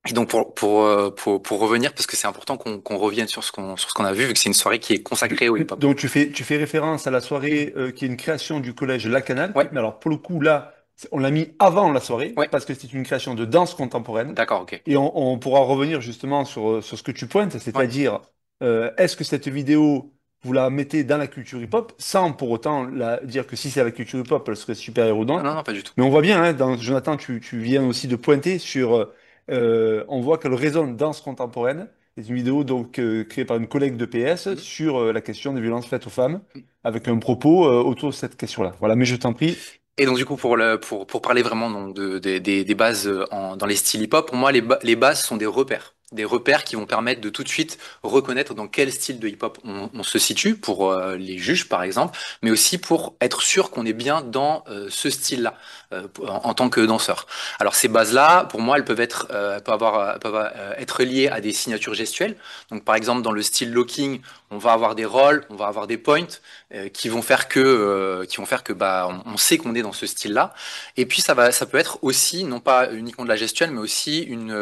Et donc, pour revenir, parce que c'est important qu'on revienne sur sur ce qu'on a vu, vu que c'est une soirée qui est consacrée au hip-hop. Donc tu fais référence à la soirée qui est une création du collège Lacanal. Ouais, Mais alors pour le coup là, on l'a mis avant la soirée ouais, parce que c'est une création de danse contemporaine. d'accord, ok. Et on pourra revenir justement sur ce que tu pointes, Ouais. c'est-à-dire est-ce que cette vidéo, vous la mettez dans la culture hip-hop sans pour autant dire que si c'est la culture hip-hop, elle serait supérieure ou Non, non. non, non, pas du tout. Mais on voit bien, hein, Jonathan, tu viens aussi de pointer sur, on voit qu'elle résonne danse contemporaine. C'est une vidéo donc créée par une collègue de PS Mhm. sur la question des violences faites aux femmes, avec un propos autour de cette question-là. Voilà, mais je t'en prie. Et donc du coup pour parler vraiment donc, des bases dans les styles hip-hop, pour moi les bases sont des repères qui vont permettre de tout de suite reconnaître dans quel style de hip-hop on se situe pour les juges par exemple, mais aussi pour être sûr qu'on est bien dans ce style-là en tant que danseur. Alors ces bases-là, pour moi, elles peuvent être liées à des signatures gestuelles. Donc par exemple dans le style locking, on va avoir des rolls, on va avoir des points qui vont faire que bah on sait qu'on est dans ce style-là. Et puis ça peut être aussi non pas uniquement de la gestuelle, mais aussi une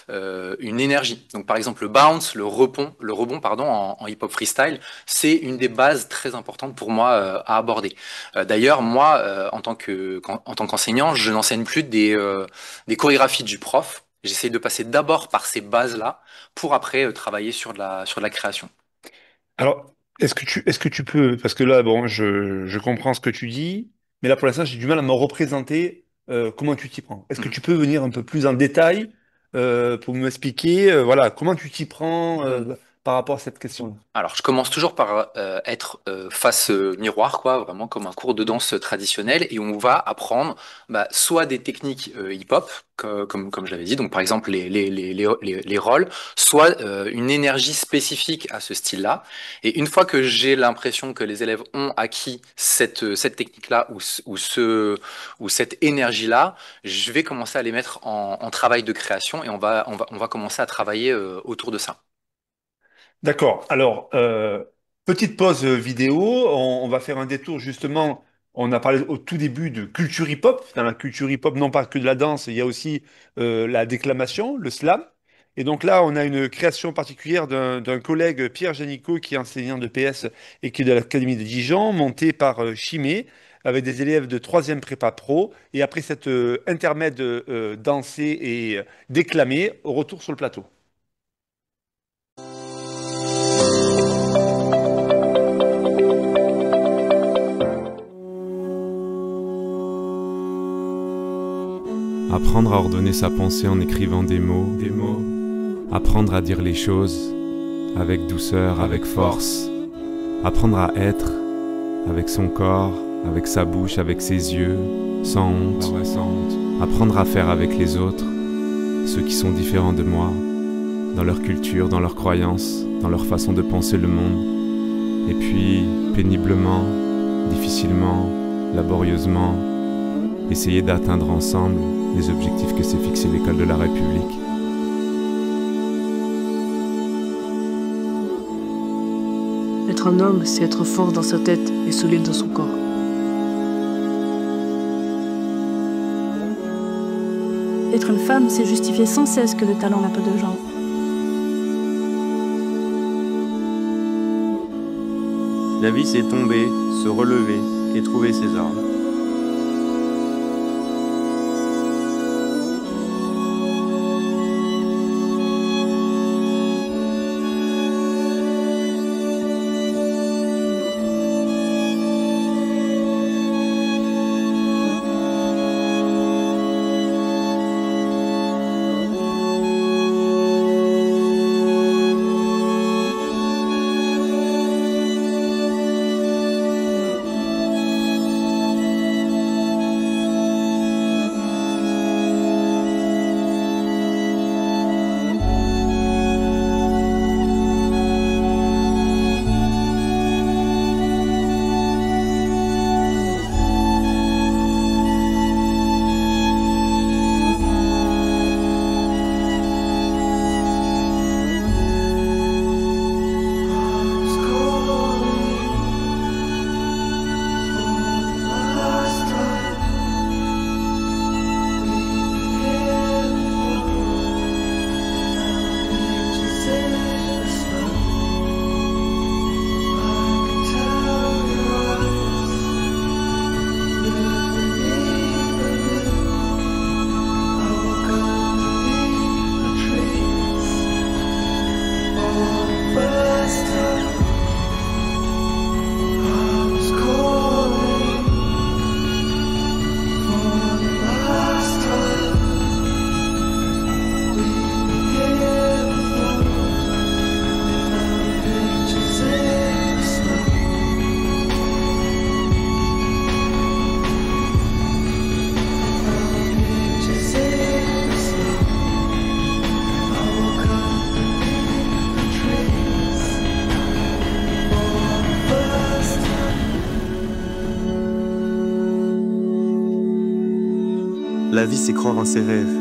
énergie. Donc par exemple le bounce, le rebond pardon en hip-hop freestyle, c'est une des bases très importantes pour moi à aborder. D'ailleurs moi en tant qu'enseignant, je n'enseigne plus des chorégraphies du prof. J'essaye de passer d'abord par ces bases-là pour après travailler sur de la création. Alors, est-ce que tu peux, parce que là, bon, je comprends ce que tu dis, mais là pour l'instant, j'ai du mal à me représenter comment tu t'y prends. Est-ce que Mhm. tu peux venir un peu plus en détail pour m'expliquer, voilà, comment tu t'y prends par rapport à cette question-là? Alors, je commence toujours par être face miroir, quoi, vraiment comme un cours de danse traditionnel, et on va apprendre soit des techniques hip-hop, comme je l'avais dit, donc par exemple les rolls, soit une énergie spécifique à ce style-là. Et une fois que j'ai l'impression que les élèves ont acquis cette technique-là ou cette énergie-là, je vais commencer à les mettre en travail de création et on va commencer à travailler autour de ça. D'accord. Alors, petite pause vidéo. On va faire un détour justement. On a parlé au tout début de culture hip-hop. Dans la culture hip-hop, non pas que de la danse, il y a aussi la déclamation, le slam. Et donc là, on a une création particulière d'un collègue, Pierre Janico, qui est enseignant de PS et qui est de l'Académie de Dijon, monté par Chimé. avec des élèves de troisième prépa pro. Et après cette intermède dansé et déclamé, au retour sur le plateau. Apprendre à ordonner sa pensée en écrivant des mots. Apprendre à dire les choses avec douceur, avec force. Apprendre à être avec son corps, avec sa bouche, avec ses yeux, sans honte. Apprendre à faire avec les autres, ceux qui sont différents de moi, dans leur culture, dans leurs croyances, dans leur façon de penser le monde. Et puis, péniblement, difficilement, laborieusement, essayer d'atteindre ensemble les objectifs que s'est fixé l'école de la République. Être un homme, c'est être fort dans sa tête et solide dans son corps. Être une femme, c'est justifier sans cesse que le talent n'a pas de genre. La vie, c'est tomber, se relever et trouver ses armes. La vie, c'est croire en ses rêves.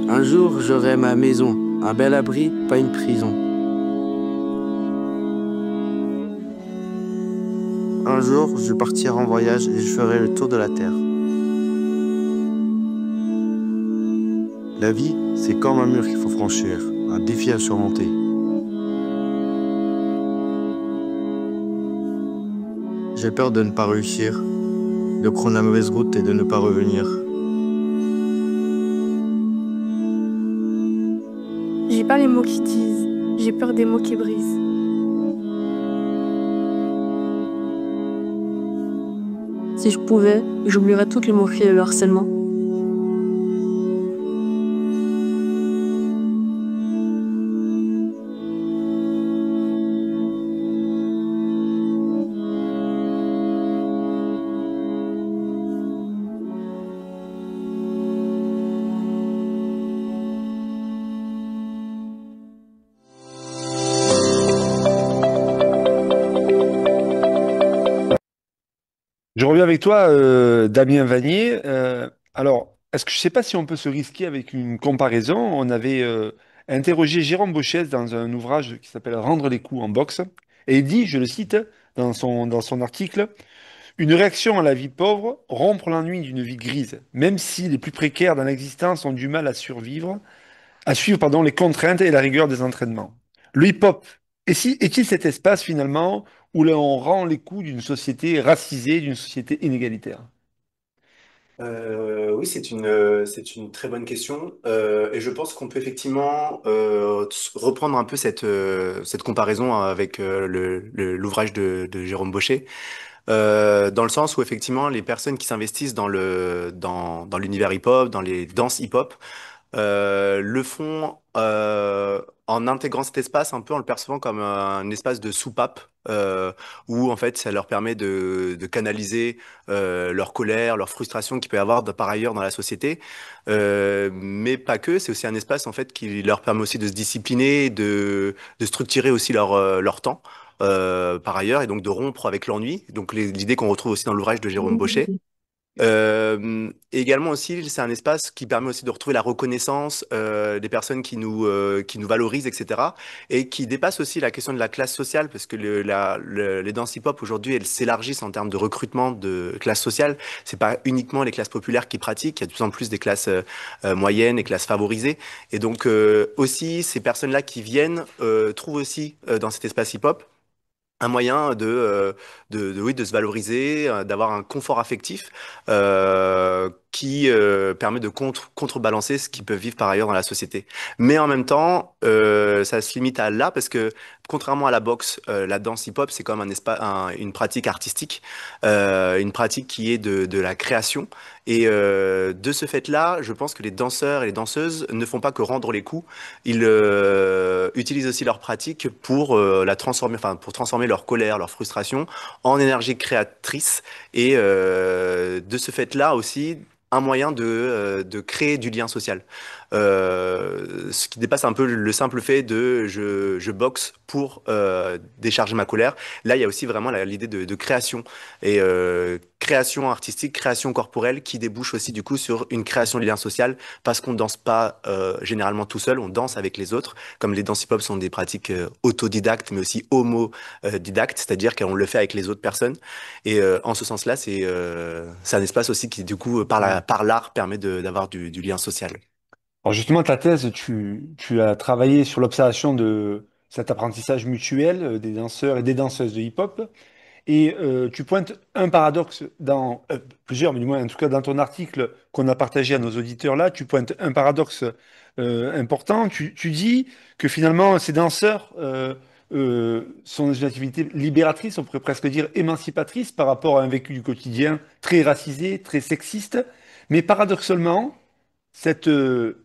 Un jour, j'aurai ma maison, un bel abri, pas une prison. Un jour, je partirai en voyage et je ferai le tour de la terre. La vie, c'est comme un mur qu'il faut franchir, un défi à surmonter. J'ai peur de ne pas réussir, de prendre la mauvaise route et de ne pas revenir. J'ai pas les mots qui disent, j'ai peur des mots qui brisent. Si je pouvais, j'oublierais toutes les moqueries et le harcèlement. Je reviens avec toi, Damien Vanier. Alors, est-ce que je ne sais pas si on peut se risquer avec une comparaison? On avait interrogé Jérôme Bochès dans un ouvrage qui s'appelle Rendre les coups en boxe, et il dit, je le cite dans son article, une réaction à la vie pauvre, rompre l'ennui d'une vie grise, même si les plus précaires dans l'existence ont du mal à suivre pardon, les contraintes et la rigueur des entraînements. Le hip-hop est-il cet espace finalement où là, on rend les coups d'une société racisée, d'une société inégalitaire? Oui, c'est une très bonne question. Et je pense qu'on peut effectivement reprendre un peu cette comparaison avec l'ouvrage de Jérôme Baucher, dans le sens où effectivement les personnes qui s'investissent dans l'univers hip-hop, dans les danses hip-hop, le font en intégrant cet espace un peu en le percevant comme un espace de soupape où en fait ça leur permet de canaliser leur colère, leur frustration qu'il peut y avoir par ailleurs dans la société, mais pas que. C'est aussi un espace en fait qui leur permet aussi de se discipliner, de structurer aussi leur temps. Par ailleurs, et donc de rompre avec l'ennui, donc l'idée qu'on retrouve aussi dans l'ouvrage de Jérôme Baucher. Et également aussi, c'est un espace qui permet aussi de retrouver la reconnaissance des personnes qui nous valorisent, etc. Et qui dépasse aussi la question de la classe sociale, parce que les danses hip-hop aujourd'hui, elles s'élargissent en termes de recrutement de classe sociale. C'est pas uniquement les classes populaires qui pratiquent, il y a de plus en plus des classes moyennes et classes favorisées. Et donc aussi, ces personnes-là qui viennent trouvent aussi dans cet espace hip-hop un moyen oui, de se valoriser, d'avoir un confort affectif qui permet de contrebalancer ce qu'ils peuvent vivre par ailleurs dans la société. Mais en même temps, ça se limite à là parce que contrairement à la boxe, la danse hip-hop, c'est quand même une pratique artistique, une pratique qui est de la création. Et de ce fait-là, je pense que les danseurs et les danseuses ne font pas que rendre les coups, ils utilisent aussi leur pratique pour la transformer, enfin pour transformer leur colère, leur frustration en énergie créatrice. Et de ce fait-là aussi, un moyen de créer du lien social. Ce qui dépasse un peu le simple fait de je boxe pour décharger ma colère. Là, il y a aussi vraiment l'idée de création. Et création artistique, création corporelle qui débouche aussi du coup sur une création de lien social parce qu'on danse pas généralement tout seul, on danse avec les autres. Comme les danses hip-hop sont des pratiques autodidactes mais aussi homodidactes, c'est-à-dire qu'on le fait avec les autres personnes. Et en ce sens-là, c'est un espace aussi qui du coup par l'art permet d'avoir du lien social. Alors justement, ta thèse, tu as travaillé sur l'observation de cet apprentissage mutuel des danseurs et des danseuses de hip-hop. Et tu pointes un paradoxe dans plusieurs, mais du moins en tout cas dans ton article qu'on a partagé à nos auditeurs là, tu pointes un paradoxe important. Tu dis que finalement ces danseurs sont dans une activité libératrice, on pourrait presque dire émancipatrice par rapport à un vécu du quotidien très racisé, très sexiste. Mais paradoxalement, cette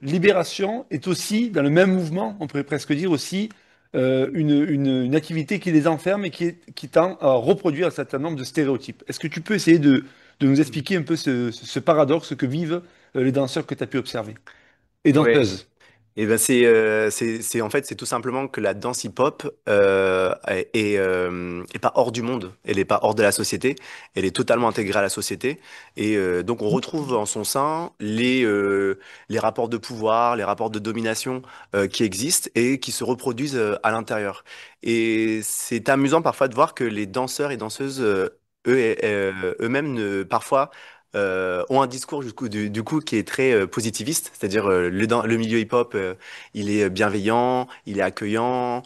libération est aussi, dans le même mouvement, on pourrait presque dire aussi, une activité qui les enferme et qui tend à reproduire un certain nombre de stéréotypes. Est-ce que tu peux essayer de nous expliquer un peu ce paradoxe que vivent les danseurs que tu as pu observer et Ouais. danseuses? Et ben en fait c'est tout simplement que la danse hip-hop est pas hors du monde, elle est pas hors de la société, elle est totalement intégrée à la société et donc on retrouve en son sein les rapports de pouvoir, les rapports de domination qui existent et qui se reproduisent à l'intérieur. Et c'est amusant parfois de voir que les danseurs et danseuses eux-mêmes parfois ont un discours du coup qui est très positiviste, c'est-à-dire le milieu hip-hop, il est bienveillant, il est accueillant,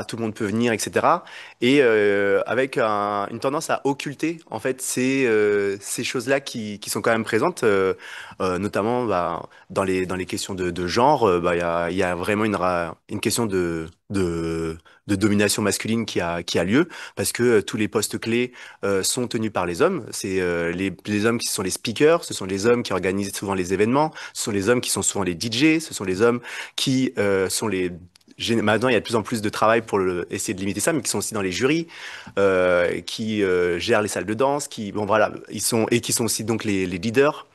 tout le monde peut venir, etc. Et avec une tendance à occulter en fait ces choses-là qui sont quand même présentes, notamment bah, dans les questions de genre, bah, il y a vraiment une question de domination masculine qui a lieu parce que tous les postes clés sont tenus par les hommes. C'est les hommes qui sont les speakers, ce sont les hommes qui organisent souvent les événements, ce sont les hommes qui sont souvent les DJ, ce sont les hommes qui sont les maintenant, il y a de plus en plus de travail pour essayer de limiter ça, mais qui sont aussi dans les jurys, qui gèrent les salles de danse, bon voilà, qui sont aussi donc les leaders.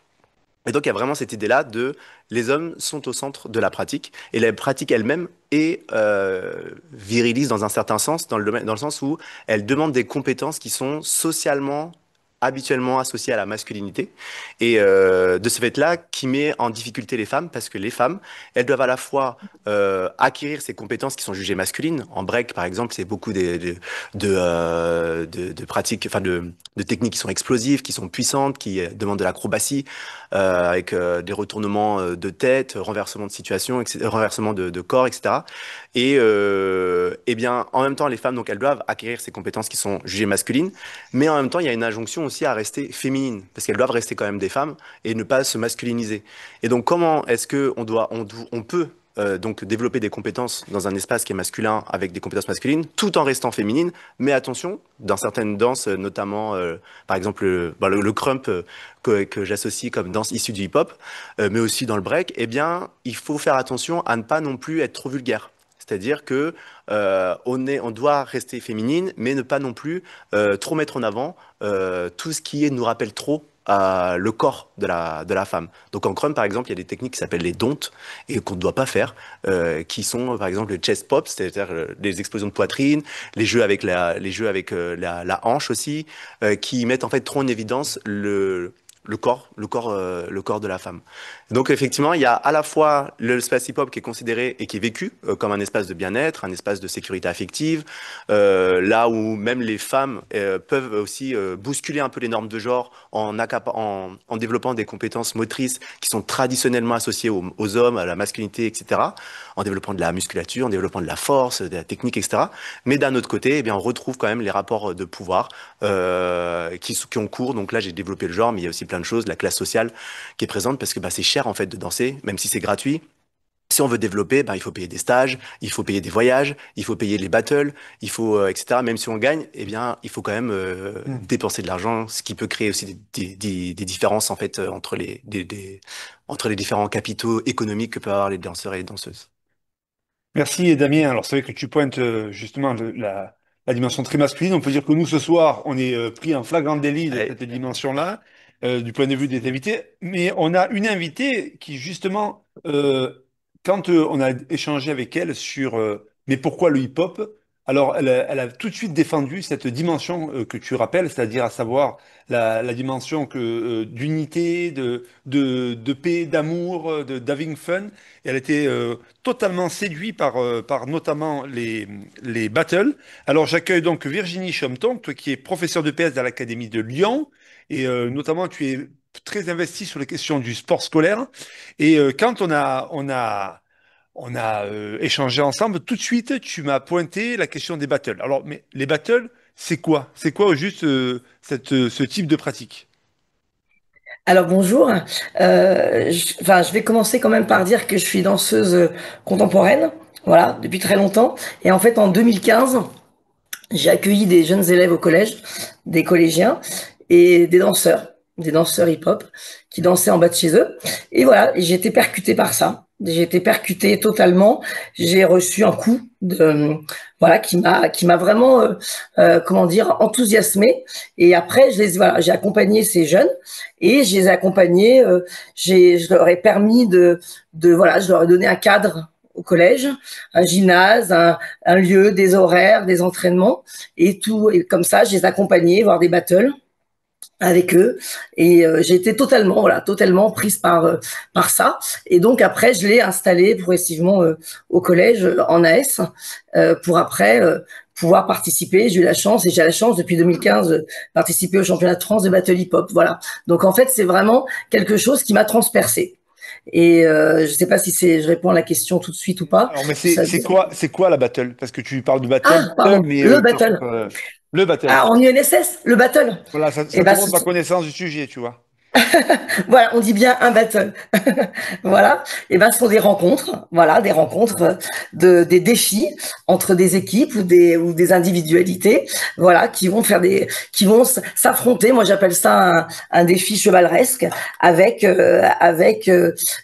Et donc, il y a vraiment cette idée-là de les hommes sont au centre de la pratique et la pratique elle-même est virilise dans un certain sens, dans le sens où elle demande des compétences qui sont socialement habituellement associé à la masculinité et de ce fait-là qui met en difficulté les femmes parce que les femmes, elles doivent à la fois acquérir ces compétences qui sont jugées masculines. En break, par exemple, c'est beaucoup de pratiques, enfin de techniques qui sont explosives, qui sont puissantes, qui demandent de l'acrobatie, avec des retournements de tête, renversement de situation, renversement de corps, etc. Et bien, en même temps, les femmes, donc, elles doivent acquérir ces compétences qui sont jugées masculines, mais en même temps, il y a une injonction aussi à rester féminines, parce qu'elles doivent rester quand même des femmes et ne pas se masculiniser. Et donc, comment est-ce que on peut donc développer des compétences dans un espace qui est masculin avec des compétences masculines, tout en restant féminine, mais attention, dans certaines danses, notamment, par exemple, le crump que j'associe comme danse issue du hip-hop, mais aussi dans le break, eh bien, il faut faire attention à ne pas non plus être trop vulgaire. C'est-à-dire que on doit rester féminine, mais ne pas non plus trop mettre en avant tout ce qui nous rappelle trop le corps de la femme. Donc en crump, par exemple, il y a des techniques qui s'appellent les don't et qu'on ne doit pas faire, qui sont par exemple le chest pop, c'est-à-dire les explosions de poitrine, les jeux avec la hanche aussi, qui mettent en fait trop en évidence le corps de la femme. Donc effectivement, il y a à la fois l'espace hip-hop qui est considéré et qui est vécu comme un espace de bien-être, un espace de sécurité affective, là où même les femmes peuvent aussi bousculer un peu les normes de genre en développant des compétences motrices qui sont traditionnellement associées aux hommes, à la masculinité, etc., en développant de la musculature, en développant de la force, de la technique, etc. Mais d'un autre côté, eh bien, on retrouve quand même les rapports de pouvoir qui ont cours. Donc là, j'ai développé le genre, mais il y a aussi plein de choses, la classe sociale qui est présente parce que c'est cher en fait de danser, même si c'est gratuit. Si on veut développer, il faut payer des stages, il faut payer des voyages, il faut payer les battles, il faut etc. Même si on gagne, eh bien il faut quand même dépenser de l'argent, ce qui peut créer aussi des différences en fait entre les différents capitaux économiques que peuvent avoir les danseurs et les danseuses. Merci Damien. Alors c'est vrai que tu pointes justement la dimension très masculine. On peut dire que nous ce soir, on est pris en flagrant délit de cette dimension-là, du point de vue des invités. Mais on a une invitée qui justement, quand on a échangé avec elle sur mais pourquoi le hip-hop, alors elle a tout de suite défendu cette dimension que tu rappelles, c'est-à-dire à savoir la dimension d'unité, de paix, d'amour, d'having fun. Et elle était totalement séduite par notamment les battles. Alors j'accueille donc Virginie Chomton, toi qui es professeure de PS à l'Académie de Lyon, et notamment tu es très investie sur les questions du sport scolaire. Et quand on a échangé ensemble, tout de suite tu m'as pointé la question des battles. Alors mais les battles, c'est quoi? C'est quoi au juste ce type de pratique? Alors bonjour, je vais commencer quand même par dire que je suis danseuse contemporaine, voilà, depuis très longtemps. Et en fait, en 2015, j'ai accueilli des jeunes élèves au collège, des collégiens et des danseurs hip-hop qui dansaient en bas de chez eux. Et voilà, j'ai été percutée par ça. J'ai été percutée totalement. J'ai reçu un coup voilà, qui m'a vraiment, comment dire, enthousiasmée. Et après, j'ai accompagné ces jeunes et je les ai accompagnés. Je leur ai permis voilà, je leur ai donné un cadre au collège, un gymnase, un lieu, des horaires, des entraînements et tout. Et comme ça, je les ai accompagnés voir des battles avec eux et j'ai été totalement prise par ça. Et donc après, je l'ai installé progressivement au collège en AS pour après pouvoir participer. J'ai la chance depuis 2015 de participer au championnat de France de battle hip-hop. Voilà. Donc en fait, c'est vraiment quelque chose qui m'a transpercée. Et je sais pas si je réponds à la question tout de suite ou pas. Alors, mais c'est quoi la battle? Parce que tu parles de battle, pardon, mais le battle. Le battle. Ah, en UNSS, le battle. Voilà, ça te montre ma connaissance du sujet, tu vois. Voilà, on dit bien un battle. Voilà. Et ce sont des rencontres, voilà, des rencontres des défis entre des équipes ou des individualités, voilà, qui vont s'affronter. Moi, j'appelle ça un défi chevaleresque avec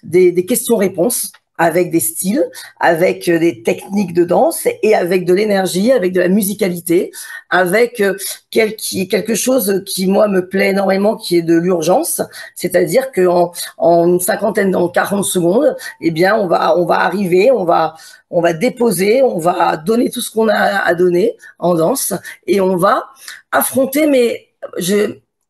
des questions-réponses, avec des styles, avec des techniques de danse et avec de l'énergie, avec de la musicalité, avec quelque chose qui, moi, me plaît énormément, qui est de l'urgence. C'est-à-dire qu'en une cinquantaine, en 40 secondes, eh bien, on va arriver, on va déposer, on va donner tout ce qu'on a à donner en danse et on va affronter, mais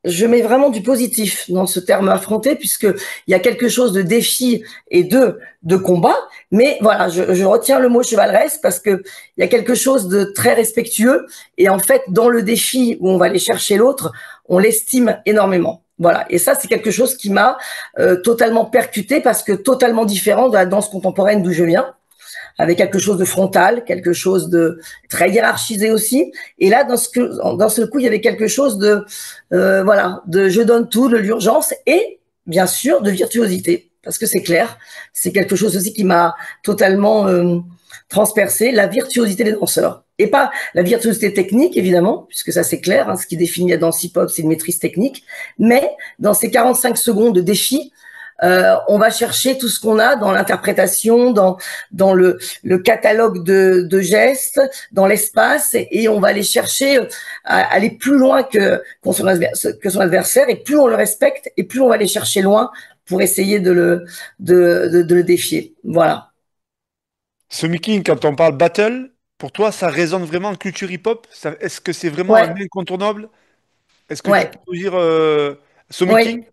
je mets vraiment du positif dans ce terme affronter, puisque il y a quelque chose de défi et de combat. Mais voilà, je retiens le mot chevaleresque parce que il y a quelque chose de très respectueux. Et en fait, dans le défi où on va aller chercher l'autre, on l'estime énormément. Voilà. Et ça, c'est quelque chose qui m'a totalement percuté parce que totalement différent de la danse contemporaine d'où je viens, avec quelque chose de frontal, quelque chose de très hiérarchisé aussi. Et là, dans ce coup, il y avait quelque chose de, voilà, de je donne tout, de l'urgence et bien sûr de virtuosité, parce que c'est clair, c'est quelque chose aussi qui m'a totalement transpercé, la virtuosité des danseurs. Et pas la virtuosité technique, évidemment, puisque ça c'est clair, hein, ce qui définit la danse hip-hop, c'est une maîtrise technique, mais dans ces 45 secondes de défi, on va chercher tout ce qu'on a dans l'interprétation, dans le catalogue de gestes, dans l'espace, et on va aller chercher à aller plus loin que son adversaire, et plus on le respecte, et plus on va aller chercher loin pour essayer de le défier. Voilà. Somi-King, quand on parle battle, pour toi, ça résonne vraiment en culture hip-hop? Est-ce que c'est vraiment un incontournable? Est-ce que tu peux nous dire, Somi-King?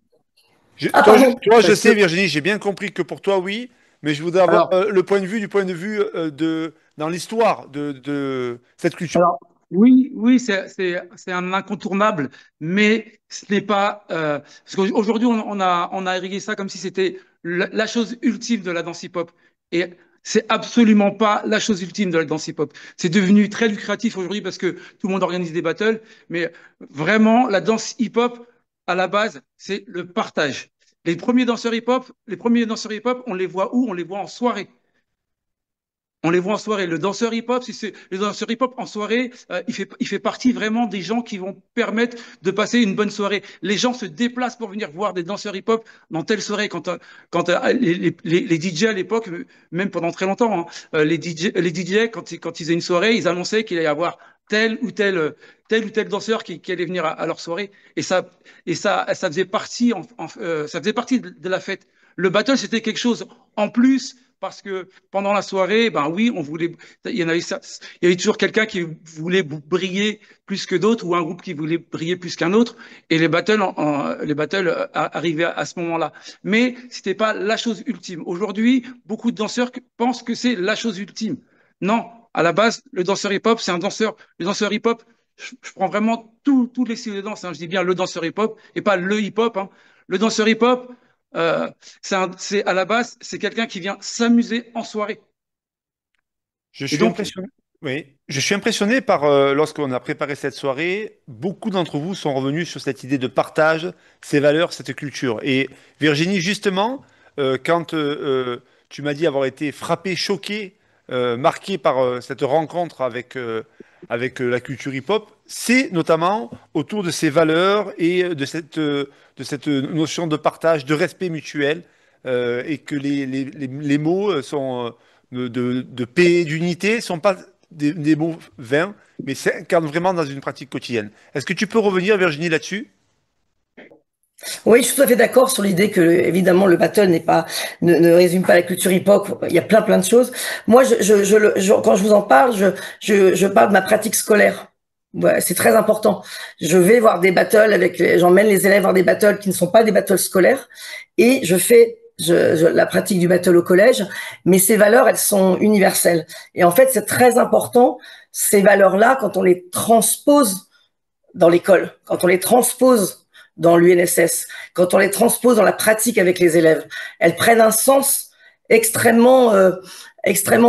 Toi, je sais, Virginie, j'ai bien compris que pour toi, oui, mais je voudrais avoir le point de vue dans l'histoire de cette culture. Alors, oui, c'est un incontournable, mais ce n'est pas parce qu'aujourd'hui on a érigé ça comme si c'était la chose ultime de la danse hip-hop, et c'est absolument pas la chose ultime de la danse hip-hop. C'est devenu très lucratif aujourd'hui parce que tout le monde organise des battles, mais vraiment la danse hip-hop à la base, c'est le partage. Les premiers danseurs hip-hop, on les voit où? On les voit en soirée. On les voit en soirée. Le danseur hip-hop, le danseur hip-hop en soirée, il fait partie vraiment des gens qui vont permettre de passer une bonne soirée. Les gens se déplacent pour venir voir des danseurs hip-hop dans telle soirée. Quand les DJ à l'époque, même pendant très longtemps, hein, les DJ quand ils faisaient une soirée, ils annonçaient qu'il allait y avoir tel ou tel danseur qui allait venir à leur soirée. Et ça faisait partie, ça faisait partie de la fête. Le battle, c'était quelque chose en plus. Parce que pendant la soirée, ben oui, il y avait toujours quelqu'un qui voulait briller plus que d'autres ou un groupe qui voulait briller plus qu'un autre. Et les battles arrivaient à ce moment-là. Mais c'était pas la chose ultime. Aujourd'hui, beaucoup de danseurs pensent que c'est la chose ultime. Non, à la base, le danseur hip-hop, c'est un danseur. Le danseur hip-hop, je prends vraiment tous les styles de danse. Hein. Je dis bien le danseur hip-hop et pas le hip-hop. Hein. Le danseur hip-hop, c'est à la base, c'est quelqu'un qui vient s'amuser en soirée. Je suis impressionné. Oui, je suis impressionné par lorsqu'on a préparé cette soirée, beaucoup d'entre vous sont revenus sur cette idée de partage, ces valeurs, cette culture. Et Virginie, justement, quand tu m'as dit avoir été frappé, choqué, marqué par cette rencontre avec la culture hip-hop, c'est notamment autour de ces valeurs et de cette notion de partage, de respect mutuel, et que les mots sont de paix et d'unité ne sont pas des mots vains, mais s'incarnent vraiment dans une pratique quotidienne. Est-ce que tu peux revenir, Virginie, là-dessus? Oui, je suis tout à fait d'accord sur l'idée que, évidemment, le battle ne résume pas la culture hip-hop. Il y a plein de choses. Moi, quand je vous en parle, je parle de ma pratique scolaire. Ouais, c'est très important. Je vais voir des battles j'emmène les élèves voir des battles qui ne sont pas des battles scolaires, et je fais la pratique du battle au collège, mais ces valeurs, elles sont universelles. Et en fait, c'est très important, ces valeurs-là, quand on les transpose dans l'école, quand on les transpose dans l'UNSS, quand on les transpose dans la pratique avec les élèves, elles prennent un sens extrêmement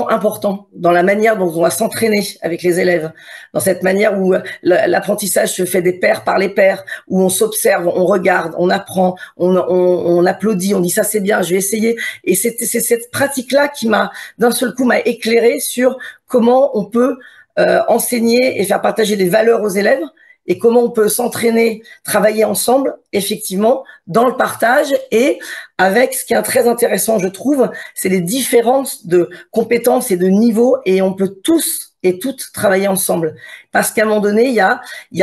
important dans la manière dont on va s'entraîner avec les élèves, dans cette manière où l'apprentissage se fait des pairs par les pairs, où on s'observe, on regarde, on apprend, on applaudit, on dit ça c'est bien, je vais essayer. Et c'est cette pratique-là qui d'un seul coup m'a éclairé sur comment on peut enseigner et faire partager des valeurs aux élèves, et comment on peut s'entraîner, travailler ensemble, effectivement, dans le partage, et avec ce qui est très intéressant, je trouve, c'est les différences de compétences et de niveaux, et on peut tous et toutes travailler ensemble. Parce qu'à un moment donné, il y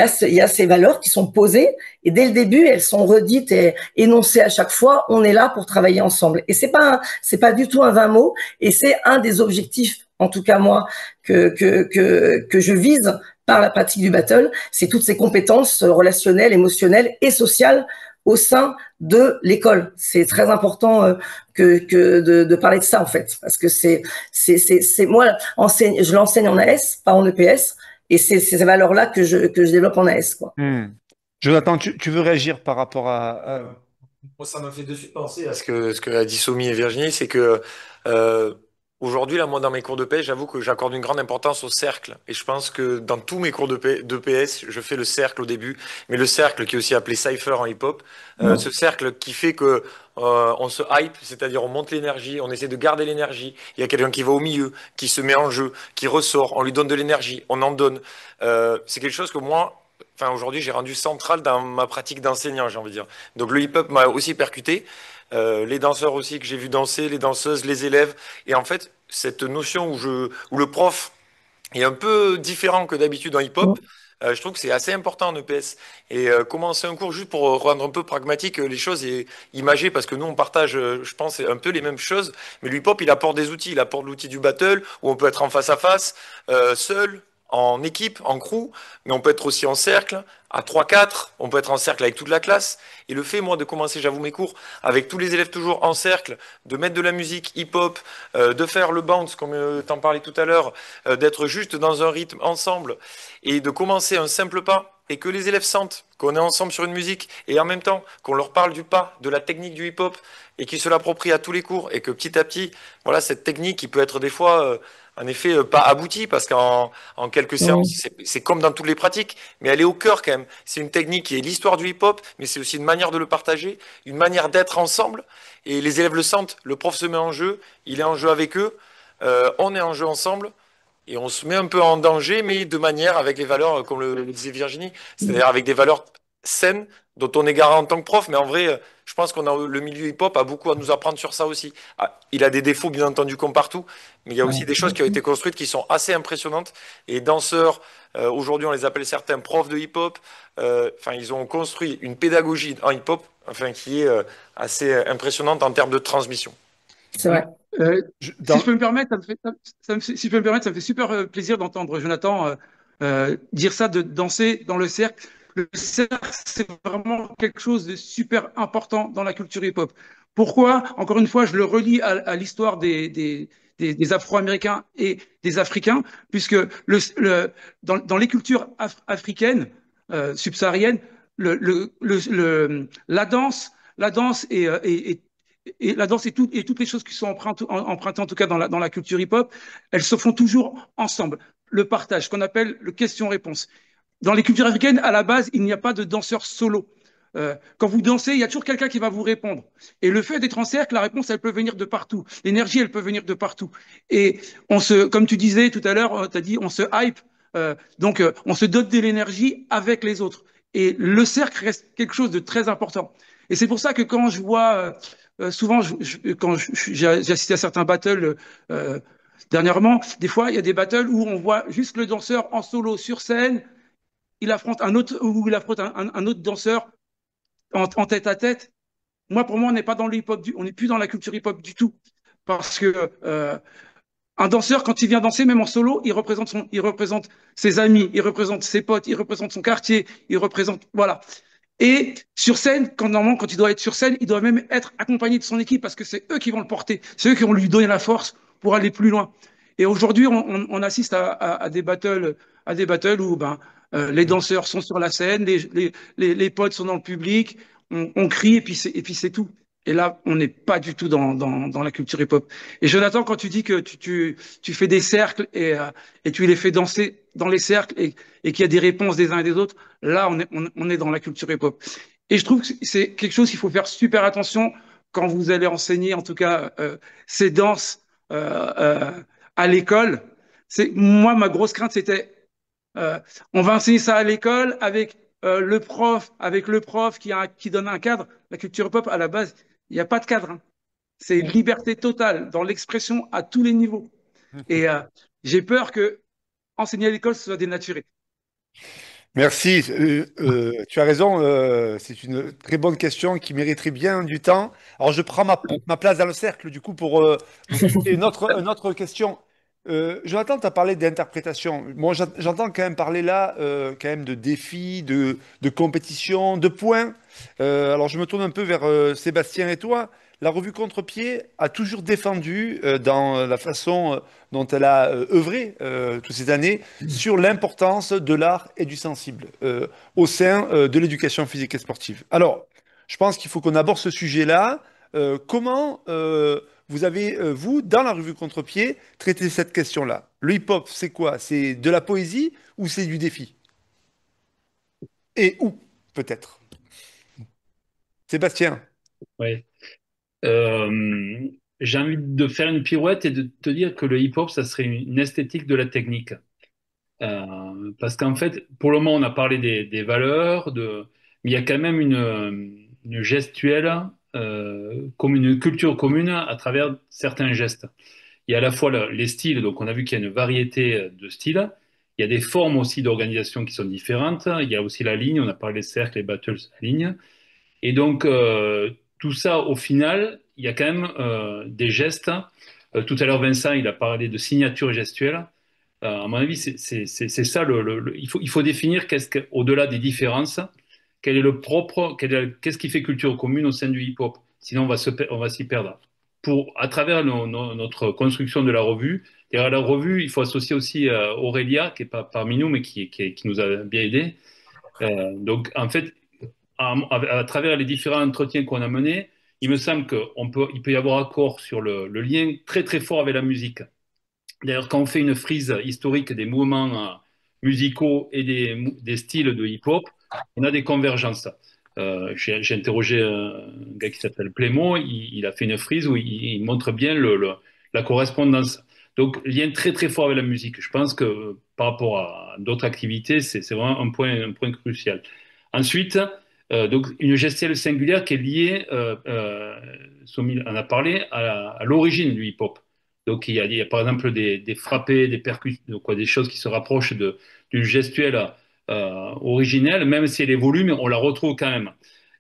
a ces valeurs qui sont posées, et dès le début, elles sont redites et énoncées à chaque fois, on est là pour travailler ensemble. Et c'est pas du tout un vain mot, et c'est un des objectifs, en tout cas moi, que je vise par la pratique du battle, c'est toutes ces compétences relationnelles, émotionnelles et sociales au sein de l'école. C'est très important de parler de ça en fait, parce que c'est moi je l'enseigne en AS, pas en EPS, et c'est ces valeurs-là que je développe en AS, quoi. Jonathan, tu veux réagir par rapport Moi, ça m'a fait de suite penser à ce que a dit Somi et Virginie, c'est que aujourd'hui, là, moi, dans mes cours de PS, j'avoue que j'accorde une grande importance au cercle. Et je pense que dans tous mes cours de PS, je fais le cercle au début, mais le cercle qui est aussi appelé cypher en hip-hop, ce cercle qui fait que on se hype, c'est-à-dire on monte l'énergie, on essaie de garder l'énergie. Il y a quelqu'un qui va au milieu, qui se met en jeu, qui ressort, on lui donne de l'énergie, on en donne. C'est quelque chose que moi, enfin aujourd'hui, j'ai rendu central dans ma pratique d'enseignant, j'ai envie de dire. Donc le hip-hop m'a aussi percuté. Les danseurs aussi que j'ai vu danser, les danseuses, les élèves. Et en fait, cette notion où le prof est un peu différent que d'habitude en hip-hop, je trouve que c'est assez important en EPS. Et commencer un cours juste pour rendre un peu pragmatique les choses et imager, parce que nous, on partage, je pense, un peu les mêmes choses. Mais le hip-hop, il apporte des outils. Il apporte l'outil du battle, où on peut être en face à face, seul, en équipe, en crew, mais on peut être aussi en cercle, à 3-4, on peut être en cercle avec toute la classe. Et le fait, moi, de commencer, j'avoue, mes cours avec tous les élèves toujours en cercle, de mettre de la musique hip-hop, de faire le bounce, comme t'en parlais tout à l'heure, d'être juste dans un rythme ensemble, et de commencer un simple pas, et que les élèves sentent qu'on est ensemble sur une musique, et en même temps qu'on leur parle du pas, de la technique du hip-hop, et qu'ils se l'approprient à tous les cours, et que petit à petit, voilà, cette technique qui peut être des fois... en effet, pas aboutie, parce qu'en quelques séances, c'est comme dans toutes les pratiques, mais elle est au cœur quand même. C'est une technique qui est l'histoire du hip-hop, mais c'est aussi une manière de le partager, une manière d'être ensemble, et les élèves le sentent. Le prof se met en jeu, il est en jeu avec eux, on est en jeu ensemble, et on se met un peu en danger, mais de manière avec les valeurs, comme le disait Virginie, c'est-à-dire avec des valeurs saines, dont on est garant en tant que prof, mais en vrai, je pense qu'on a le milieu hip-hop a beaucoup à nous apprendre sur ça aussi. Ah, il a des défauts, bien entendu, comme partout, mais il y a aussi des choses qui ont été construites qui sont assez impressionnantes. Et danseurs, aujourd'hui, on les appelle certains profs de hip-hop. Enfin, ils ont construit une pédagogie en hip-hop, enfin, qui est assez impressionnante en termes de transmission. C'est vrai. Si je peux me permettre, si je peux me permettre, ça me fait super plaisir d'entendre Jonathan dire ça, de danser dans le cercle. Le cercle, c'est vraiment quelque chose de super important dans la culture hip-hop. Pourquoi? Encore une fois, je le relie à l'histoire des Afro-Américains et des Africains, puisque dans les cultures africaines, subsahariennes, la danse et la danse et toutes les choses qui sont empruntées en tout cas dans la culture hip-hop, elles se font toujours ensemble. Le partage, ce qu'on appelle le question-réponse. Dans les cultures africaines, à la base, il n'y a pas de danseur solo. Quand vous dansez, il y a toujours quelqu'un qui va vous répondre. Et le fait d'être en cercle, la réponse, elle peut venir de partout. L'énergie, elle peut venir de partout. Et comme tu disais tout à l'heure, tu as dit, on se hype. Donc, on se dote de l'énergie avec les autres. Et le cercle reste quelque chose de très important. Et c'est pour ça que quand je vois, souvent, quand j'ai assisté à certains battles dernièrement, des fois, il y a des battles où on voit juste le danseur en solo sur scène, il affronte un autre danseur en tête à tête. Moi, pour moi, on n'est pas dans le hip-hop, on n'est plus dans la culture hip-hop du tout. Parce que un danseur, quand il vient danser, même en solo, il représente ses amis, il représente ses potes, il représente son quartier, il représente, voilà. Et sur scène, normalement, quand il doit être sur scène, il doit même être accompagné de son équipe parce que c'est eux qui vont le porter, c'est eux qui vont lui donner la force pour aller plus loin. Et aujourd'hui, on assiste à des battles où les danseurs sont sur la scène, les potes sont dans le public, on crie et puis c'est tout. Et là, on n'est pas du tout dans la culture hip-hop. Et Jonathan, quand tu dis que tu fais des cercles et tu les fais danser dans les cercles et qu'il y a des réponses des uns et des autres, là, on est dans la culture hip-hop. Et je trouve que c'est quelque chose qu'il faut faire super attention quand vous allez enseigner, en tout cas, ces danses à l'école. Moi, ma grosse crainte, c'était on va enseigner ça à l'école avec le prof qui donne un cadre. La culture hip-hop, à la base, il n'y a pas de cadre. Hein. C'est une liberté totale dans l'expression à tous les niveaux. Et j'ai peur que enseigner à l'école, ce soit dénaturé. Merci, tu as raison, c'est une très bonne question qui mériterait bien du temps. Alors je prends ma place dans le cercle du coup pour vous poser une autre question. Jonathan, tu as parlé d'interprétation. Moi, j'entends quand même parler là quand même de défis, de compétition, de points. Alors, je me tourne un peu vers Sébastien et toi. La revue Contre-Pied a toujours défendu, dans la façon dont elle a œuvré toutes ces années, sur l'importance de l'art et du sensible au sein de l'éducation physique et sportive. Alors, je pense qu'il faut qu'on aborde ce sujet-là. Comment vous avez, vous, dans la revue Contre-Pied, traité cette question-là? Le hip-hop, c'est quoi? C'est de la poésie ou c'est du défi? Et où, peut-être? Sébastien. Ouais. Euh, j'ai envie de faire une pirouette et de te dire que le hip-hop, ça serait une esthétique de la technique. Parce qu'en fait, pour le moment, on a parlé des valeurs, mais il y a quand même une gestuelle, comme une culture commune à travers certains gestes. Il y a à la fois les styles, donc on a vu qu'il y a une variété de styles. Il y a des formes aussi d'organisation qui sont différentes. Il y a aussi la ligne, on a parlé des cercles, les battles, la ligne. Et donc, tout ça, au final, il y a quand même des gestes. Tout à l'heure, Vincent, il a parlé de signature gestuelle. À mon avis, c'est ça. Il faut définir au-delà des différences, quel est le propre, qu'est-ce qui fait culture commune au sein du hip-hop. Sinon, on va s'y perdre. À travers notre construction de la revue, derrière la revue, il faut associer aussi Aurélia, qui est pas parmi nous, mais qui nous a bien aidés. Donc, en fait, à travers les différents entretiens qu'on a menés, il me semble il peut y avoir accord sur le lien très très fort avec la musique. D'ailleurs, quand on fait une frise historique des mouvements musicaux et des styles de hip-hop, on a des convergences. J'ai interrogé un gars qui s'appelle Plémo, il a fait une frise où il montre bien la correspondance. Donc, lien très très fort avec la musique. Je pense que par rapport à d'autres activités, c'est vraiment un point crucial. Ensuite, donc une gestuelle singulière qui est liée, Somi en a parlé, à l'origine du hip-hop. Donc il y a par exemple des frappés, des percussions, donc, quoi, des choses qui se rapprochent d'une gestuelle originelle, même si elle évolue, mais on la retrouve quand même.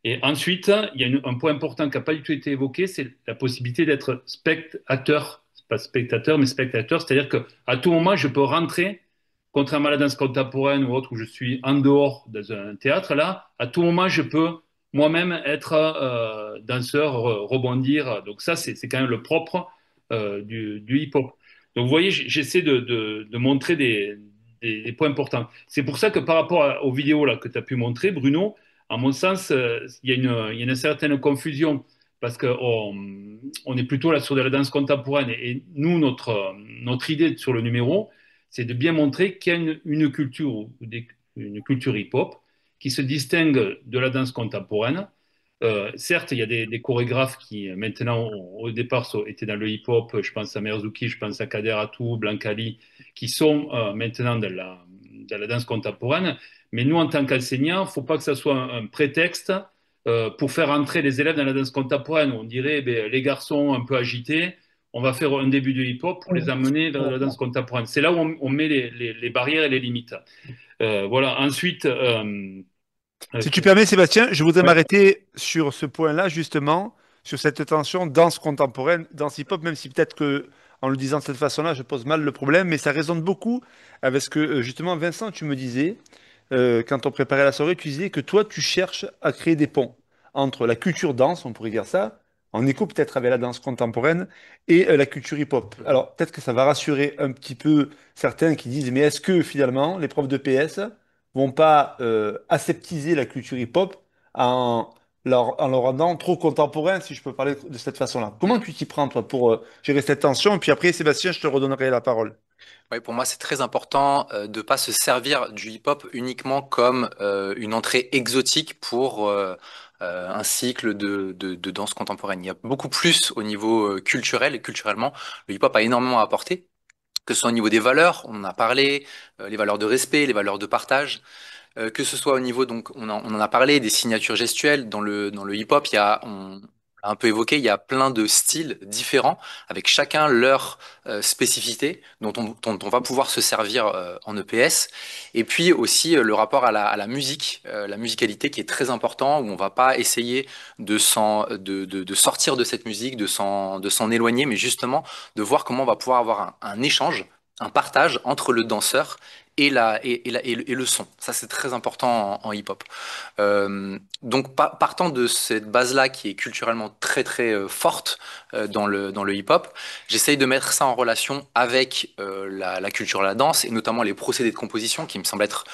Et ensuite, il y a un point important qui n'a pas du tout été évoqué, c'est la possibilité d'être spectateur, pas spectateur, mais spectateur, c'est-à-dire qu'à tout moment, je peux rentrer, contrairement à la danse contemporaine ou autre, où je suis en dehors dans un théâtre, là, à tout moment, je peux moi-même être danseur, rebondir. Donc ça, c'est quand même le propre du hip-hop. Donc vous voyez, j'essaie de montrer des points importants. C'est pour ça que par rapport aux vidéos là, que tu as pu montrer, Bruno, à mon sens, il y a une certaine confusion parce qu'on est plutôt là sur de la danse contemporaine. Et nous, notre idée sur le numéro, c'est de bien montrer qu'il y a une culture, une culture hip-hop qui se distingue de la danse contemporaine. Certes, il y a des chorégraphes qui, maintenant, au départ, étaient dans le hip-hop. Je pense à Merzuki, je pense à Kader Atou, Blancali, qui sont maintenant dans la danse contemporaine. Mais nous, en tant qu'enseignants, il ne faut pas que ça soit un prétexte pour faire entrer les élèves dans la danse contemporaine. On dirait, ben, les garçons un peu agités, on va faire un début de hip-hop pour les amener dans la danse contemporaine. C'est là où on met les barrières et les limites. Voilà. Ensuite, Si tu permets, Sébastien, je voudrais ouais. m'arrêter sur ce point-là, justement, sur cette tension danse contemporaine, danse hip-hop, même si peut-être que, en le disant de cette façon-là, je pose mal le problème, mais ça résonne beaucoup avec ce que, justement, Vincent, tu me disais, quand on préparait la soirée, tu disais que toi, tu cherches à créer des ponts entre la culture danse, on pourrait dire ça, en écho peut-être avec la danse contemporaine, et la culture hip-hop. Alors, peut-être que ça va rassurer un petit peu certains qui disent, mais est-ce que, finalement, les profs de PS vont pas aseptiser la culture hip-hop en en leur rendant trop contemporain, si je peux parler de cette façon-là. Comment tu t'y prends, toi, pour gérer cette tension? Et puis après, Sébastien, je te redonnerai la parole. Ouais, pour moi, c'est très important de ne pas se servir du hip-hop uniquement comme une entrée exotique pour un cycle de danse contemporaine. Il y a beaucoup plus au niveau culturel et culturellement. Le hip-hop a énormément à apporter, que ce soit au niveau des valeurs, on en a parlé, les valeurs de respect, les valeurs de partage. Que ce soit au niveau, donc, on en a parlé, des signatures gestuelles. Dans le hip-hop, il y a l'a un peu évoqué, il y a plein de styles différents, avec chacun leur spécificité, dont on va pouvoir se servir en EPS. Et puis aussi le rapport à la musique, la musicalité qui est très important, où on va pas essayer de sortir de cette musique, de s'en éloigner, mais justement de voir comment on va pouvoir avoir un échange, un partage entre le danseur et le son. Ça, c'est très important en hip-hop. Donc, partant de cette base-là qui est culturellement très très forte dans le hip-hop, j'essaye de mettre ça en relation avec la culture de la danse et notamment les procédés de composition qui me semble être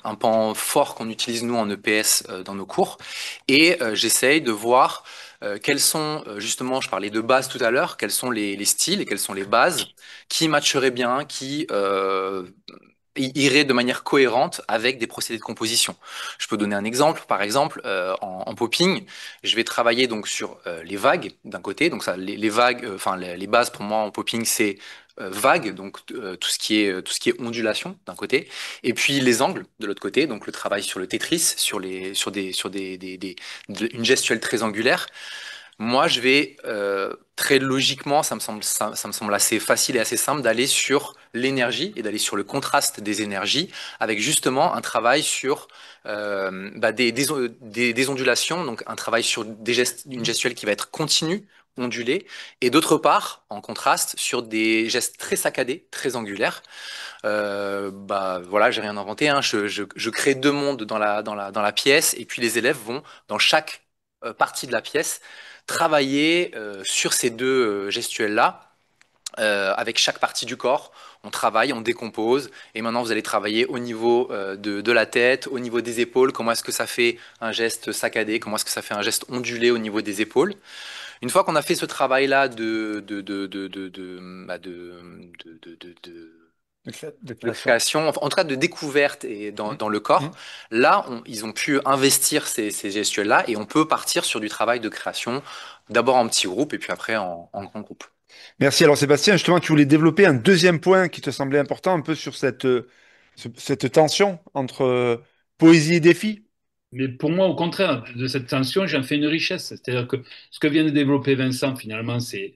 un pan fort qu'on utilise nous en EPS dans nos cours. Et j'essaye de voir quels sont, justement, je parlais de base tout à l'heure, quels sont les styles et quelles sont les bases qui matcheraient bien, qui iraient de manière cohérente avec des procédés de composition. Je peux donner un exemple. Par exemple, en popping, je vais travailler donc sur les vagues d'un côté. Donc ça, les vagues, enfin les bases pour moi en popping, c'est vague, donc tout ce qui est ondulation d'un côté, et puis les angles de l'autre côté, donc le travail sur le Tetris, une gestuelle très angulaire. Moi, je vais très logiquement, ça me semble assez facile et assez simple d'aller sur l'énergie et d'aller sur le contraste des énergies, avec justement un travail sur des ondulations, donc un travail sur une gestuelle qui va être continue, ondulée, et d'autre part, en contraste, sur des gestes très saccadés, très angulaires. Voilà, j'ai rien inventé, hein. Je crée deux mondes dans la pièce, et puis les élèves vont, dans chaque partie de la pièce, travailler sur ces deux gestuels-là, avec chaque partie du corps. On travaille, on décompose, et maintenant vous allez travailler au niveau de la tête, au niveau des épaules, comment est-ce que ça fait un geste saccadé, comment est-ce que ça fait un geste ondulé au niveau des épaules. Une fois qu'on a fait ce travail-là de création, en tout cas de découverte et dans le corps, là, ils ont pu investir ces gestuels-là et on peut partir sur du travail de création, d'abord en petits groupes et puis après en grand groupe. Merci. Alors Sébastien, justement, tu voulais développer un deuxième point qui te semblait important, un peu sur cette tension entre poésie et défi. Mais pour moi, au contraire, de cette tension, j'en fais une richesse. C'est-à-dire que ce que vient de développer Vincent, finalement, c'est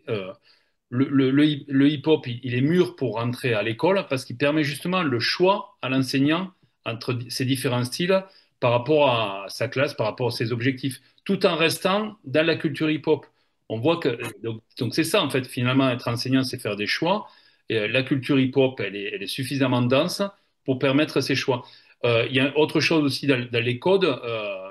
le hip-hop, il est mûr pour rentrer à l'école parce qu'il permet justement le choix à l'enseignant entre ces différents styles par rapport à sa classe, par rapport à ses objectifs, tout en restant dans la culture hip-hop. On voit que donc c'est ça en fait finalement être enseignant, c'est faire des choix. Et la culture hip-hop, elle est suffisamment dense pour permettre ces choix. Il y a autre chose aussi dans les codes.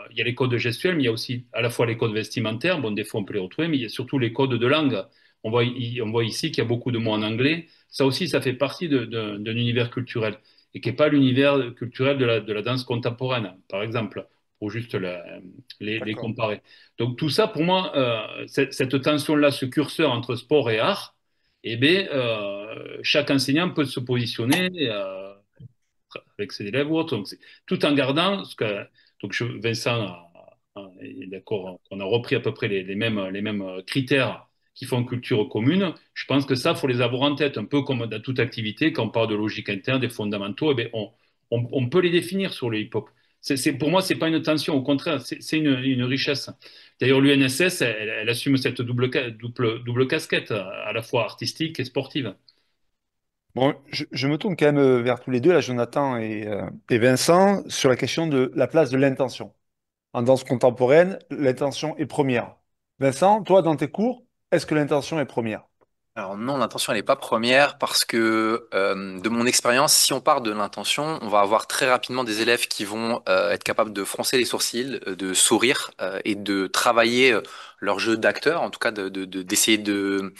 Il y a les codes gestuels, mais il y a aussi à la fois les codes vestimentaires. Bon, des fois on peut les retrouver, mais il y a surtout les codes de langue. On voit ici qu'il y a beaucoup de mots en anglais. Ça aussi, ça fait partie d'un univers culturel et qui n'est pas l'univers culturel de la danse contemporaine, par exemple, pour juste les comparer. Donc tout ça, pour moi, cette tension-là, ce curseur entre sport et art, eh bien, chaque enseignant peut se positionner avec ses élèves ou autre, donc, tout en gardant ce que Vincent est d'accord, on a repris à peu près les mêmes critères qui font culture commune. Je pense que ça, faut les avoir en tête, un peu comme dans toute activité, quand on parle de logique interne, des fondamentaux, eh bien, on peut les définir sur le hip-hop. Pour moi, c'est pas une tension, au contraire, c'est une richesse. D'ailleurs, l'UNSS, elle assume cette double casquette, à la fois artistique et sportive. Bon, je me tourne quand même vers tous les deux, là, Jonathan et Vincent, sur la question de la place de l'intention. En danse contemporaine, l'intention est première. Vincent, toi, dans tes cours, est-ce que l'intention est première? Alors non, l'intention elle n'est pas première parce que de mon expérience, si on part de l'intention, on va avoir très rapidement des élèves qui vont être capables de froncer les sourcils, de sourire et de travailler leur jeu d'acteur, en tout cas d'essayer de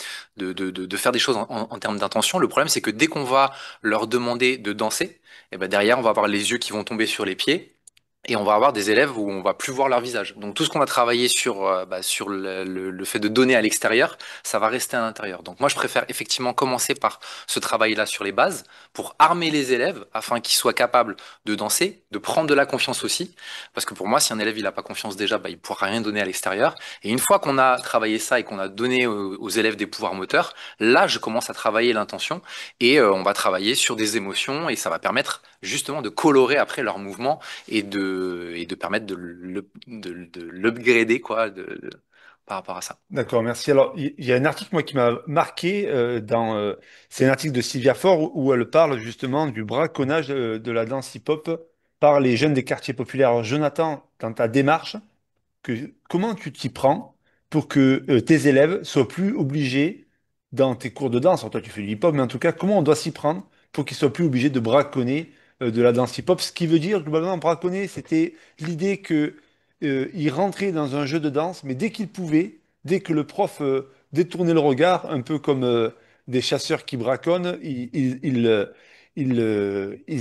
faire des choses en termes d'intention. Le problème c'est que dès qu'on va leur demander de danser, et ben derrière on va avoir les yeux qui vont tomber sur les pieds. Et on va avoir des élèves où on va plus voir leur visage. Donc tout ce qu'on a travaillé sur le fait de donner à l'extérieur, ça va rester à l'intérieur. Donc moi je préfère effectivement commencer par ce travail-là sur les bases pour armer les élèves afin qu'ils soient capables de danser, de prendre de la confiance aussi. Parce que pour moi, si un élève il n'a pas confiance déjà, il ne pourra rien donner à l'extérieur. Et une fois qu'on a travaillé ça et qu'on a donné aux élèves des pouvoirs moteurs, là je commence à travailler l'intention et on va travailler sur des émotions et ça va permettre justement de colorer après leur mouvement et de permettre de l'upgrader, quoi, par rapport à ça. D'accord, merci. Alors, il y a un article, moi, qui m'a marqué c'est un article de Sylvia Ford où elle parle justement du braconnage de la danse hip-hop par les jeunes des quartiers populaires. Alors, Jonathan, dans ta démarche, comment tu t'y prends pour que tes élèves soient plus obligés dans tes cours de danse, alors toi tu fais du hip-hop, mais en tout cas, comment on doit s'y prendre pour qu'ils soient plus obligés de braconner de la danse hip-hop? Ce qui veut dire, globalement, braconner, c'était l'idée que ils rentraient dans un jeu de danse, mais dès qu'ils pouvaient, dès que le prof détournait le regard, un peu comme des chasseurs qui braconnent, ils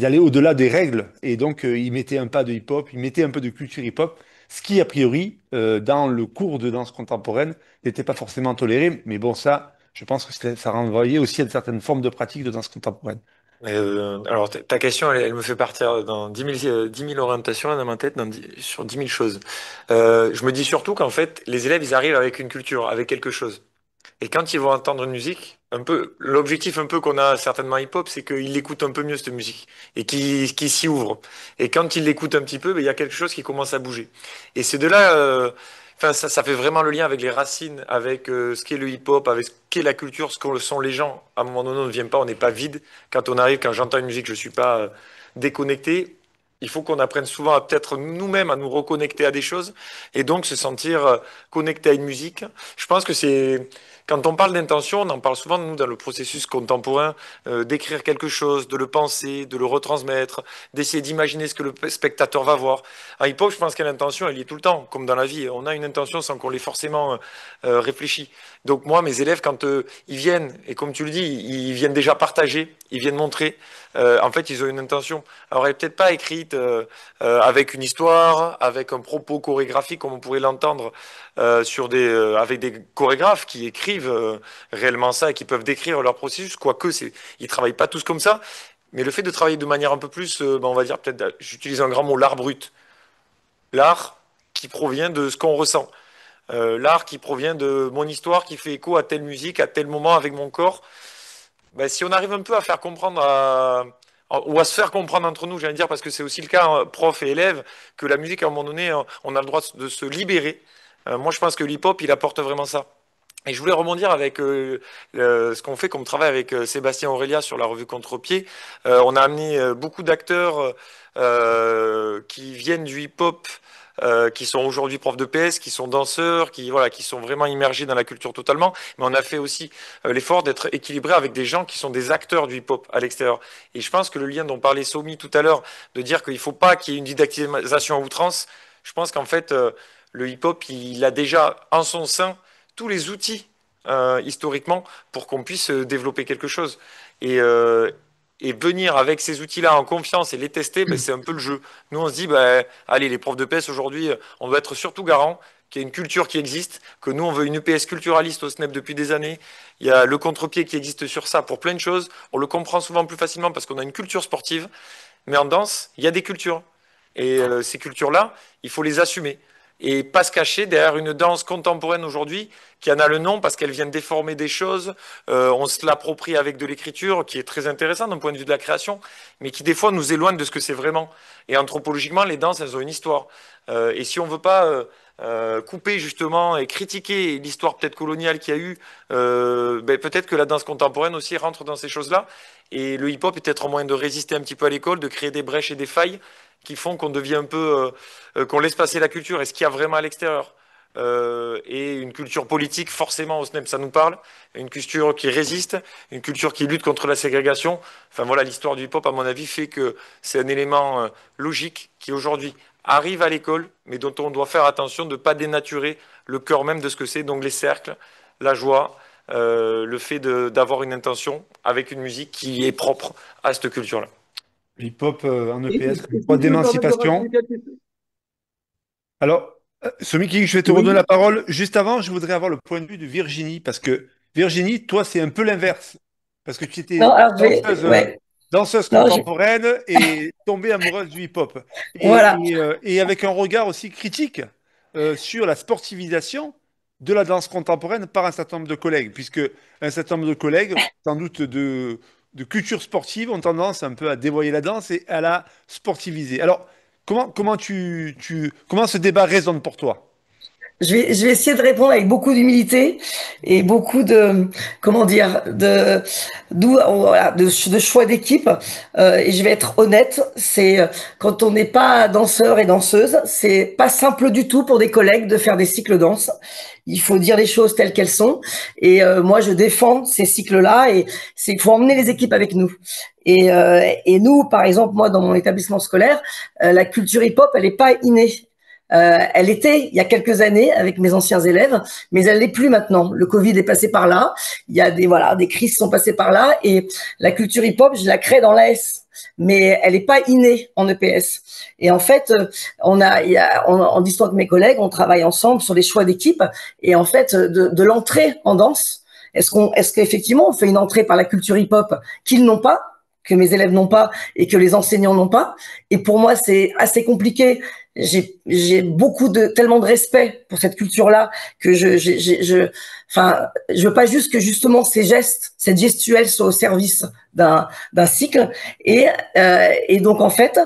allaient au-delà des règles et donc ils mettaient un pas de hip-hop, ils mettaient un peu de culture hip-hop, ce qui, a priori, dans le cours de danse contemporaine, n'était pas forcément toléré. Mais bon, ça, je pense que ça renvoyait aussi à certaines formes de pratiques de danse contemporaine. Alors, ta question, elle me fait partir dans 10 000 orientations là, dans ma tête, sur 10 000 choses. Je me dis surtout qu'en fait, les élèves, ils arrivent avec une culture, avec quelque chose. Et quand ils vont entendre une musique, un peu, l'objectif un peu qu'on a certainement hip-hop, c'est qu'ils l'écoutent un peu mieux cette musique et qu'ils s'y ouvrent. Et quand ils l'écoutent un petit peu, ben, il y a quelque chose qui commence à bouger. Et c'est de là, enfin, ça fait vraiment le lien avec les racines, avec ce qu'est le hip-hop, avec ce qu'est la culture, ce que sont les gens. À un moment donné, on ne vient pas, on n'est pas vide. Quand on arrive, quand j'entends une musique, je suis pas déconnecté. Il faut qu'on apprenne souvent à peut-être nous-mêmes à nous reconnecter à des choses et donc se sentir connecté à une musique. Je pense que c'est quand on parle d'intention, on en parle souvent nous dans le processus contemporain, d'écrire quelque chose, de le penser, de le retransmettre, d'essayer d'imaginer ce que le spectateur va voir. En hip-hop, je pense que l'intention, elle y est tout le temps, comme dans la vie. On a une intention sans qu'on l'ait forcément réfléchi. Donc moi, mes élèves, quand ils viennent, et comme tu le dis, ils viennent déjà partager, ils viennent montrer, en fait, ils ont une intention. Alors, elle n'est peut-être pas écrite avec une histoire, avec un propos chorégraphique, comme on pourrait l'entendre avec des chorégraphes qui écrivent réellement ça et qui peuvent décrire leur processus, quoique ils travaillent pas tous comme ça. Mais le fait de travailler de manière un peu plus, on va dire peut-être, j'utilise un grand mot, l'art brut. L'art qui provient de ce qu'on ressent. L'art qui provient de mon histoire qui fait écho à telle musique, à tel moment avec mon corps. Ben, si on arrive un peu à faire comprendre ou à se faire comprendre entre nous, j'allais dire, parce que c'est aussi le cas, prof et élève, que la musique, à un moment donné, on a le droit de se libérer. Moi, je pense que l'hip-hop, il apporte vraiment ça. Et je voulais rebondir avec ce qu'on fait comme travail avec Sébastien Aurélia sur la revue Contre-Pied. On a amené beaucoup d'acteurs qui viennent du hip-hop, qui sont aujourd'hui profs de PS, qui sont danseurs, qui sont vraiment immergés dans la culture totalement. Mais on a fait aussi l'effort d'être équilibré avec des gens qui sont des acteurs du hip-hop à l'extérieur. Et je pense que le lien dont parlait Somi tout à l'heure, de dire qu'il ne faut pas qu'il y ait une didactisation à outrance, je pense qu'en fait, le hip-hop, il a déjà en son sein tous les outils historiquement pour qu'on puisse développer quelque chose. Et venir avec ces outils-là en confiance et les tester, ben, c'est un peu le jeu. Nous, on se dit, ben, allez, les profs de PS aujourd'hui, on doit être surtout garant qu'il y ait une culture qui existe, que nous, on veut une EPS culturaliste au SNEP depuis des années. Il y a le contre-pied qui existe sur ça pour plein de choses. On le comprend souvent plus facilement parce qu'on a une culture sportive. Mais en danse, il y a des cultures. Et ces cultures-là, il faut les assumer et pas se cacher derrière une danse contemporaine aujourd'hui qui en a le nom parce qu'elle vient déformer des choses. On se l'approprie avec de l'écriture qui est très intéressant d'un point de vue de la création, mais qui des fois nous éloigne de ce que c'est vraiment. Et anthropologiquement, les danses, elles ont une histoire. Et si on veut pas couper justement et critiquer l'histoire peut-être coloniale qu'il y a eu, ben, peut-être que la danse contemporaine aussi rentre dans ces choses-là. Et le hip-hop est peut-être un moyen de résister un petit peu à l'école, de créer des brèches et des failles qui font qu'on devient un peu, qu'on laisse passer la culture et ce qu'il y a vraiment à l'extérieur. Et une culture politique, forcément, au SNEP, ça nous parle. Une culture qui résiste, une culture qui lutte contre la ségrégation. Enfin voilà, l'histoire du hip-hop, à mon avis, fait que c'est un élément logique qui aujourd'hui arrive à l'école, mais dont on doit faire attention de ne pas dénaturer le cœur même de ce que c'est, donc les cercles, la joie, le fait d'avoir une intention avec une musique qui est propre à cette culture-là. Hip-hop en EPS, voie d'émancipation. Alors, Somi, je vais te redonner la parole. Juste avant, je voudrais avoir le point de vue de Virginie, parce que Virginie, toi, c'est un peu l'inverse. Parce que tu étais Non, alors danseuse Non, contemporaine et tombée amoureuse du hip-hop. Voilà. Et avec un regard aussi critique sur la sportivisation de la danse contemporaine par un certain nombre de collègues, puisque un certain nombre de collègues, sans doute de culture sportive, ont tendance un peu à dévoyer la danse et à la sportiviser. Alors, comment ce débat résonne pour toi? Je vais essayer de répondre avec beaucoup d'humilité et beaucoup de, comment dire, voilà, de choix d'équipe. Et je vais être honnête, c'est quand on n'est pas danseur et danseuse, c'est pas simple du tout pour des collègues de faire des cycles danse. Il faut dire les choses telles qu'elles sont. Et moi, je défends ces cycles-là et c'est qu'il faut emmener les équipes avec nous. Et nous, par exemple, moi, dans mon établissement scolaire, la culture hip-hop, elle n'est pas innée. Elle était il y a quelques années avec mes anciens élèves, mais elle l'est plus maintenant. Le Covid est passé par là. Il y a des crises sont passées par là et la culture hip-hop, je la crée dans l'AS, mais elle n'est pas innée en EPS. Et en fait, en discutant avec mes collègues, on travaille ensemble sur les choix d'équipe et en fait de l'entrée en danse. Est-ce qu'effectivement on fait une entrée par la culture hip-hop qu'ils n'ont pas, que mes élèves n'ont pas et que les enseignants n'ont pas? Et pour moi, c'est assez compliqué. J'ai tellement de respect pour cette culture-là que je veux pas juste que justement ces gestes, cette gestuelle soit au service d'un cycle. Et donc en fait,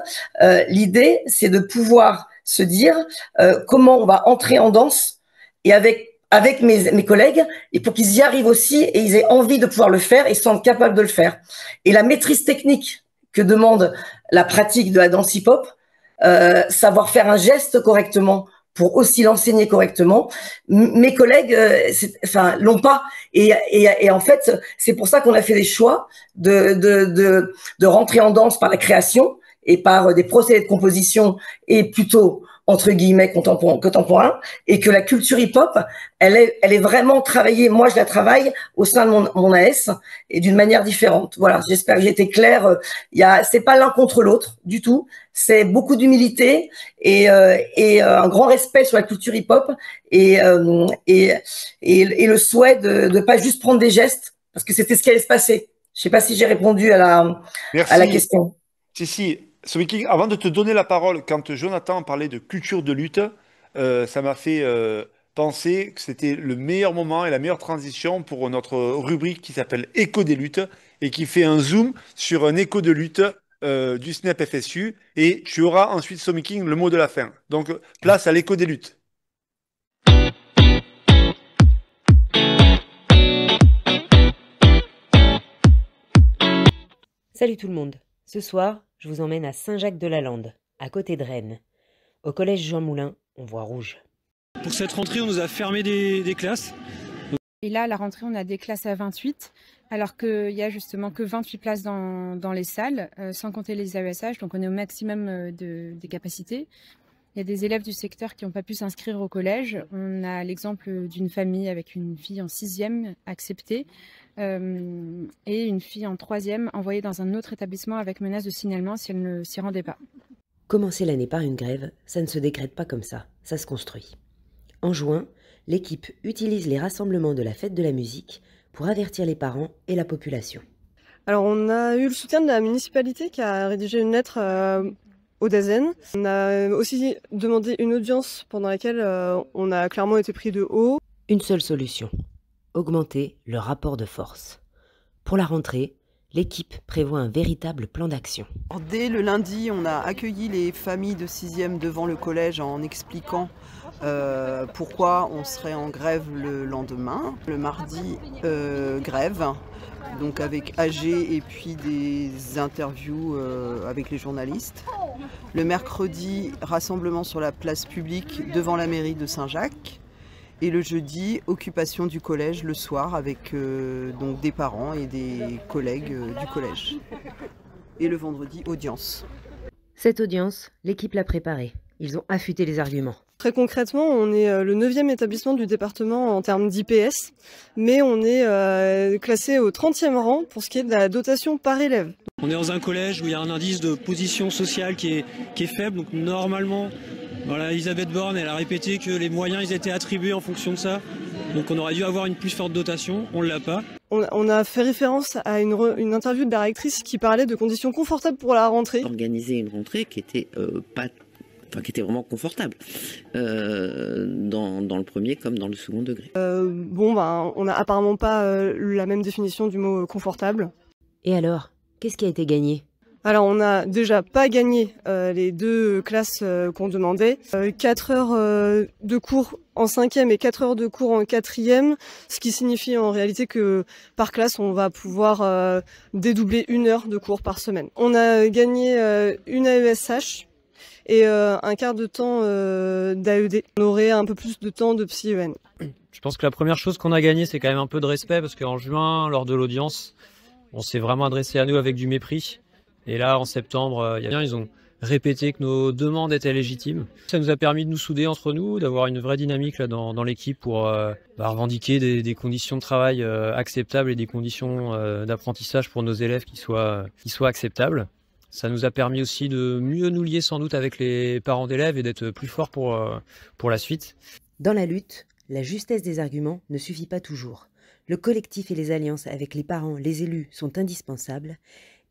l'idée c'est de pouvoir se dire comment on va entrer en danse et avec mes collègues et pour qu'ils y arrivent aussi et ils aient envie de pouvoir le faire et se sentent capables de le faire. Et la maîtrise technique que demande la pratique de la danse hip-hop, savoir faire un geste correctement pour aussi l'enseigner correctement. Mes collègues, l'ont pas. Et en fait, c'est pour ça qu'on a fait des choix de rentrer en danse par la création et par des procédés de composition et plutôt entre guillemets contemporain, et que la culture hip-hop, elle est vraiment travaillée. Moi, je la travaille au sein de mon AS et d'une manière différente. Voilà, j'espère que j'ai été claire. C'est pas l'un contre l'autre du tout. C'est beaucoup d'humilité et un grand respect sur la culture hip-hop et le souhait de pas juste prendre des gestes parce que c'était ce qui allait se passer. Je sais pas si j'ai répondu à la question. Si. Somiking, avant de te donner la parole, quand Jonathan parlait de culture de lutte, ça m'a fait penser que c'était le meilleur moment et la meilleure transition pour notre rubrique qui s'appelle Écho des luttes et qui fait un zoom sur un écho de lutte du SNEP FSU. Et tu auras ensuite, Somiking, le mot de la fin. Donc, place à l'écho des luttes. Salut tout le monde. Ce soir, je vous emmène à Saint-Jacques-de-la-Lande, à côté de Rennes. Au collège Jean Moulin, on voit rouge. Pour cette rentrée, on nous a fermé des classes. Et là, à la rentrée, on a des classes à 28, alors qu'il y a justement que 28 places dans les salles, sans compter les AESH, donc on est au maximum des capacités. Il y a des élèves du secteur qui n'ont pas pu s'inscrire au collège. On a l'exemple d'une famille avec une fille en 6e acceptée, et une fille en 3e envoyée dans un autre établissement avec menace de signalement si elle ne s'y rendait pas. Commencer l'année par une grève, ça ne se décrète pas comme ça se construit. En juin, l'équipe utilise les rassemblements de la fête de la musique pour avertir les parents et la population. Alors on a eu le soutien de la municipalité qui a rédigé une lettre au DAZN. On a aussi demandé une audience pendant laquelle on a clairement été pris de haut. Une seule solution. Augmenter le rapport de force. Pour la rentrée, l'équipe prévoit un véritable plan d'action. Dès le lundi, on a accueilli les familles de 6e devant le collège en expliquant pourquoi on serait en grève le lendemain. Le mardi, grève, donc avec AG et puis des interviews avec les journalistes. Le mercredi, rassemblement sur la place publique devant la mairie de Saint-Jacques. Et le jeudi, occupation du collège le soir avec donc des parents et des collègues du collège. Et le vendredi, audience. Cette audience, l'équipe l'a préparée. Ils ont affûté les arguments. Très concrètement, on est le 9e établissement du département en termes d'IPS, mais on est classé au 30e rang pour ce qui est de la dotation par élève. On est dans un collège où il y a un indice de position sociale qui est faible, donc normalement, voilà, Elisabeth Borne, elle a répété que les moyens ils étaient attribués en fonction de ça, donc on aurait dû avoir une plus forte dotation, on ne l'a pas. On a fait référence à une interview de la rectrice qui parlait de conditions confortables pour la rentrée. Organiser une rentrée qui était qui était vraiment confortable dans le premier comme dans le second degré. On n'a apparemment pas la même définition du mot confortable. Et alors, qu'est-ce qui a été gagné? Alors, on n'a déjà pas gagné les 2 classes qu'on demandait. 4 heures de cours en 5e et 4 heures de cours en 4e, ce qui signifie en réalité que par classe, on va pouvoir dédoubler 1 heure de cours par semaine. On a gagné une AESH et un quart de temps d'AED. On aurait un peu plus de temps de psy-EN. Je pense que la première chose qu'on a gagnée, c'est quand même un peu de respect, parce qu'en juin, lors de l'audience, on s'est vraiment adressé à nous avec du mépris. Et là, en septembre, ils ont répété que nos demandes étaient légitimes. Ça nous a permis de nous souder entre nous, d'avoir une vraie dynamique là dans l'équipe pour revendiquer des conditions de travail acceptables et des conditions d'apprentissage pour nos élèves qui soient acceptables. Ça nous a permis aussi de mieux nous lier sans doute avec les parents d'élèves et d'être plus forts pour la suite. Dans la lutte, la justesse des arguments ne suffit pas toujours. Le collectif et les alliances avec les parents, les élus sont indispensables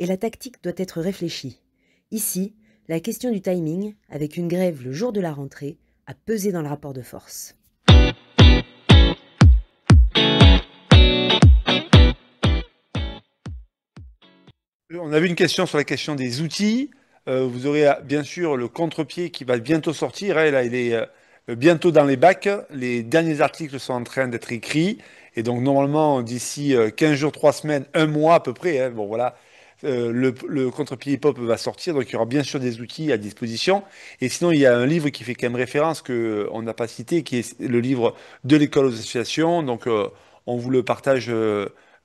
et la tactique doit être réfléchie. Ici, la question du timing, avec une grève le jour de la rentrée, a pesé dans le rapport de force. On avait une question sur la question des outils. Vous aurez bien sûr le contre-pied qui va bientôt sortir. Là, il est bientôt dans les bacs. Les derniers articles sont en train d'être écrits. Et donc, normalement, d'ici 15 jours, 3 semaines, 1 mois à peu près, bon voilà, le contre-pied hip-hop va sortir. Donc, il y aura bien sûr des outils à disposition. Et sinon, il y a un livre qui fait quand même référence qu'on n'a pas cité, qui est le livre de l'école aux associations. Donc, on vous le partage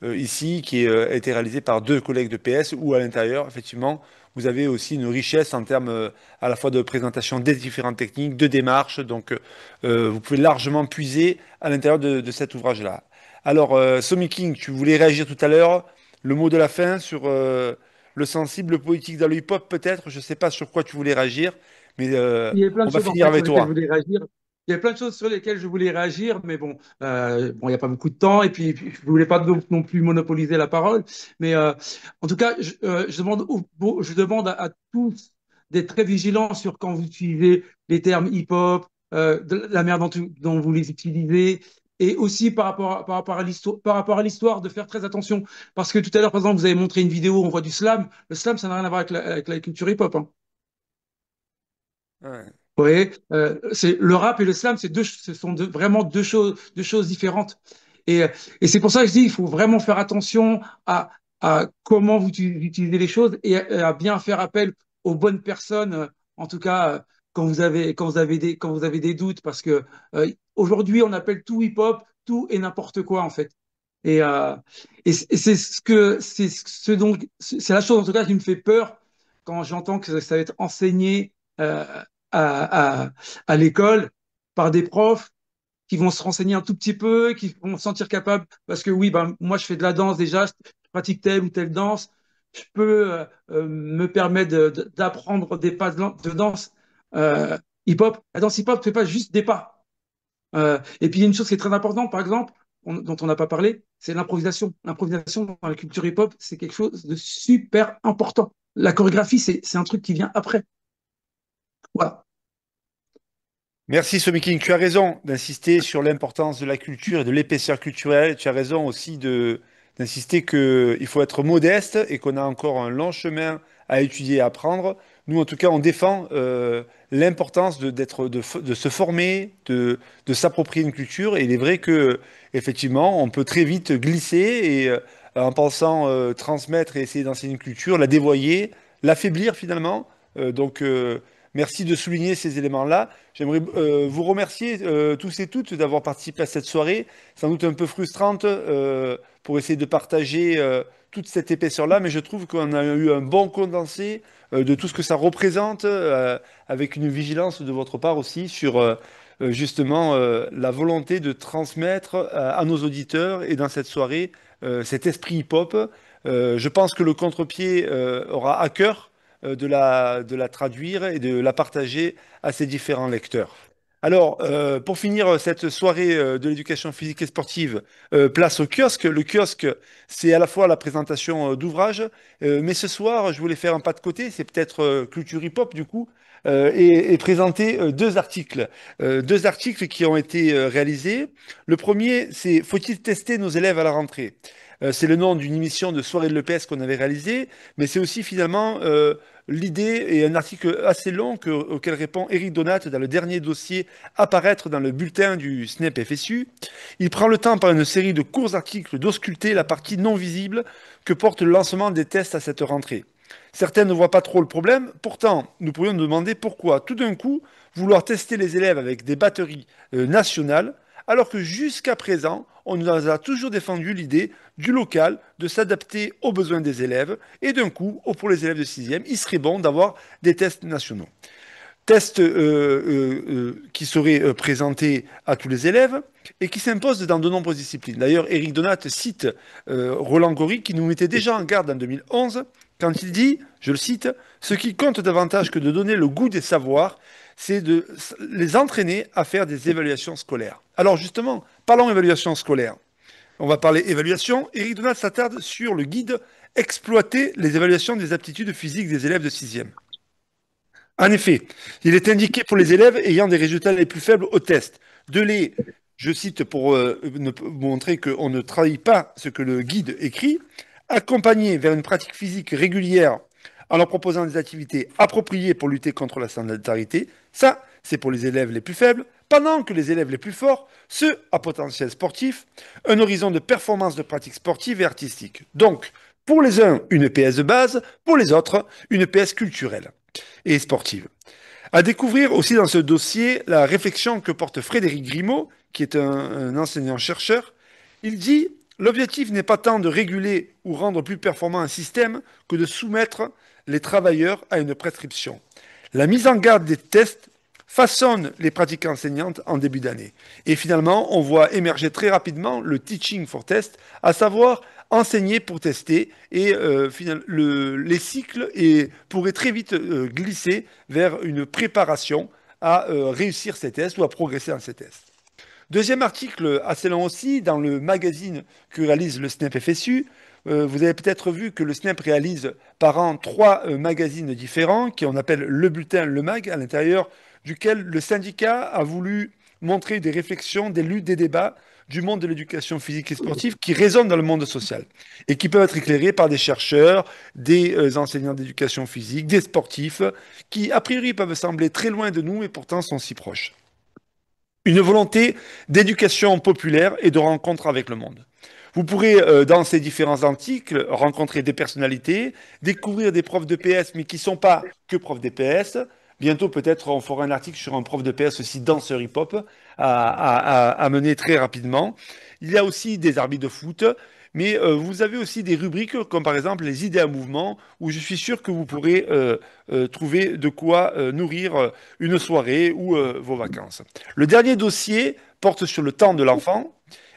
ici, qui a été réalisé par 2 collègues de PS, où à l'intérieur, effectivement, vous avez aussi une richesse en termes à la fois de présentation des différentes techniques, de démarches. Donc, vous pouvez largement puiser à l'intérieur de cet ouvrage-là. Alors, Somi King, tu voulais réagir tout à l'heure. Le mot de la fin sur le sensible, le politique dans le hip-hop, peut-être. Je ne sais pas sur quoi tu voulais réagir, mais Il y a plein on de va choses finir avec sur lesquelles toi. je voulais réagir. Il y a plein de choses sur lesquelles je voulais réagir, mais bon, il n'y a pas beaucoup de temps et puis je ne voulais pas non plus monopoliser la parole. Mais en tout cas, je demande à tous d'être très vigilants sur quand vous utilisez les termes hip-hop, la manière dont vous les utilisez. Et aussi par rapport à l'histoire, de faire très attention. Parce que tout à l'heure, par exemple, vous avez montré une vidéo où on voit du slam. Le slam, ça n'a rien à voir avec la culture hip-hop, hein. Ouais. Vous voyez, c'est le rap et le slam, ce sont vraiment deux choses différentes. Et c'est pour ça que je dis, il faut vraiment faire attention à comment vous utilisez les choses et à bien faire appel aux bonnes personnes. En tout cas, quand vous avez des doutes, parce que aujourd'hui, on appelle tout hip-hop, tout et n'importe quoi en fait. Et c'est la chose en tout cas qui me fait peur quand j'entends que ça va être enseigné à, à, à l'école par des profs qui vont se renseigner un tout petit peu, qui vont se sentir capables, parce que oui, ben, moi je fais de la danse déjà, je pratique telle ou telle danse, je peux me permettre d'apprendre des pas de danse hip-hop. La danse hip-hop ne fait pas juste des pas. Et puis il y a une chose qui est très importante, par exemple, dont on n'a pas parlé, c'est l'improvisation. L'improvisation dans la culture hip-hop, c'est quelque chose de super important. La chorégraphie, c'est un truc qui vient après. Voilà. Merci Somi King, tu as raison d'insister sur l'importance de la culture et de l'épaisseur culturelle. Tu as raison aussi d'insister qu'il faut être modeste et qu'on a encore un long chemin à étudier et à apprendre. Nous, en tout cas, on défend l'importance de se former, de s'approprier une culture. Et il est vrai que, effectivement, on peut très vite glisser et en pensant transmettre et essayer d'enseigner une culture, la dévoyer, l'affaiblir finalement. Merci de souligner ces éléments-là. J'aimerais vous remercier tous et toutes d'avoir participé à cette soirée, sans doute un peu frustrante pour essayer de partager toute cette épaisseur-là, mais je trouve qu'on a eu un bon condensé de tout ce que ça représente, avec une vigilance de votre part aussi sur justement la volonté de transmettre à nos auditeurs et dans cette soirée cet esprit hip-hop. Je pense que le contre-pied aura à cœur de la traduire et de la partager à ses différents lecteurs. Alors, pour finir cette soirée de l'éducation physique et sportive, place au kiosque. Le kiosque, c'est à la fois la présentation d'ouvrages, mais ce soir, je voulais faire un pas de côté, c'est peut-être culture hip-hop du coup, et présenter deux articles qui ont été réalisés. Le premier, c'est « Faut-il tester nos élèves à la rentrée ?» C'est le nom d'une émission de soirée de l'EPS qu'on avait réalisée, mais c'est aussi finalement l'idée et un article assez long auquel répond Éric Donat dans le dernier dossier à paraître dans le bulletin du SNEP FSU. Il prend le temps par une série de courts articles d'ausculter la partie non visible que porte le lancement des tests à cette rentrée. Certains ne voient pas trop le problème, pourtant nous pourrions nous demander pourquoi tout d'un coup vouloir tester les élèves avec des batteries nationales alors que jusqu'à présent, on nous a toujours défendu l'idée du local, de s'adapter aux besoins des élèves, et d'un coup, pour les élèves de 6e, il serait bon d'avoir des tests nationaux. Tests qui seraient présentés à tous les élèves et qui s'imposent dans de nombreuses disciplines. D'ailleurs, Éric Donat cite Roland Gori qui nous mettait déjà en garde en 2011 quand il dit, je le cite, « Ce qui compte davantage que de donner le goût des savoirs, c'est de les entraîner à faire des évaluations scolaires. » Alors justement, parlons évaluation scolaire. On va parler évaluation. Éric Donat s'attarde sur le guide « Exploiter les évaluations des aptitudes physiques des élèves de 6e ». En effet, il est indiqué pour les élèves ayant des résultats les plus faibles au test de les, je cite pour montrer qu'on ne trahit pas ce que le guide écrit, accompagner vers une pratique physique régulière en leur proposant des activités appropriées pour lutter contre la sédentarité. Ça, c'est pour les élèves les plus faibles, pendant que les élèves les plus forts, ceux à potentiel sportif, un horizon de performance de pratiques sportives et artistiques. Donc, pour les uns, une PS de base, pour les autres, une PS culturelle et sportive. À découvrir aussi dans ce dossier la réflexion que porte Frédéric Grimaud, qui est un enseignant-chercheur. Il dit « L'objectif n'est pas tant de réguler ou rendre plus performant un système que de soumettre les travailleurs à une prescription. La mise en garde des tests façonne les pratiques enseignantes en début d'année. Et finalement, on voit émerger très rapidement le teaching for test, à savoir enseigner pour tester, et les cycles pourraient très vite glisser vers une préparation à réussir ces tests ou à progresser dans ces tests. Deuxième article assez long aussi, dans le magazine que réalise le SNEP FSU. Vous avez peut-être vu que le SNEP réalise par an 3 magazines différents, qu'on appelle le bulletin, le mag, à l'intérieur duquel le syndicat a voulu montrer des réflexions, des luttes, des débats du monde de l'éducation physique et sportive qui résonnent dans le monde social et qui peuvent être éclairés par des chercheurs, des enseignants d'éducation physique, des sportifs, qui a priori peuvent sembler très loin de nous et pourtant sont si proches. Une volonté d'éducation populaire et de rencontre avec le monde. Vous pourrez, dans ces différents articles, rencontrer des personnalités, découvrir des profs de PS, mais qui ne sont pas que profs de PS. Bientôt, peut-être, on fera un article sur un prof de PS aussi, danseur hip-hop, à mener très rapidement. Il y a aussi des arbitres de foot, mais vous avez aussi des rubriques, comme par exemple les idées à mouvement, où je suis sûr que vous pourrez trouver de quoi nourrir une soirée ou vos vacances. Le dernier dossier porte sur le temps de l'enfant,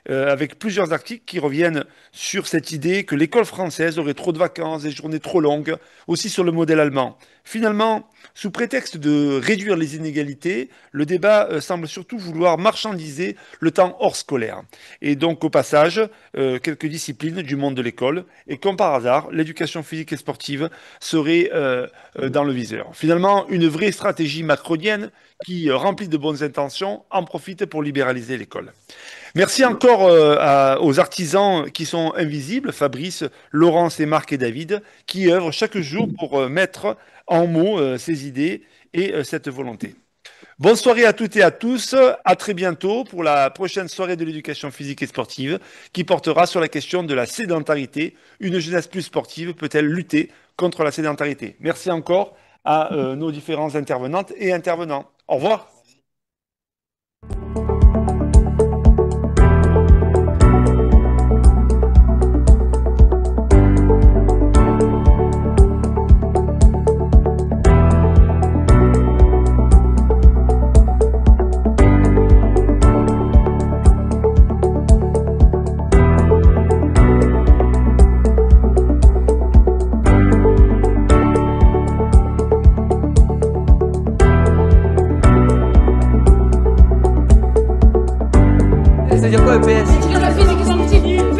avec plusieurs articles qui reviennent sur cette idée que l'école française aurait trop de vacances, des journées trop longues, aussi sur le modèle allemand. Finalement, sous prétexte de réduire les inégalités, le débat semble surtout vouloir marchandiser le temps hors scolaire. Et donc, au passage, quelques disciplines du monde de l'école. Et comme par hasard, l'éducation physique et sportive serait dans le viseur. Finalement, une vraie stratégie macronienne qui, remplie de bonnes intentions, en profite pour libéraliser l'école. Merci encore aux artisans qui sont invisibles, Fabrice, Laurence et Marc et David, qui œuvrent chaque jour pour mettre en mots ces idées et cette volonté. Bonne soirée à toutes et à tous. À très bientôt pour la prochaine soirée de l'éducation physique et sportive qui portera sur la question de la sédentarité. Une jeunesse plus sportive peut-elle lutter contre la sédentarité? Merci encore à nos différentes intervenantes et intervenants. Au revoir. C'est-à-dire quoi EPS? Éducation physique et sportive.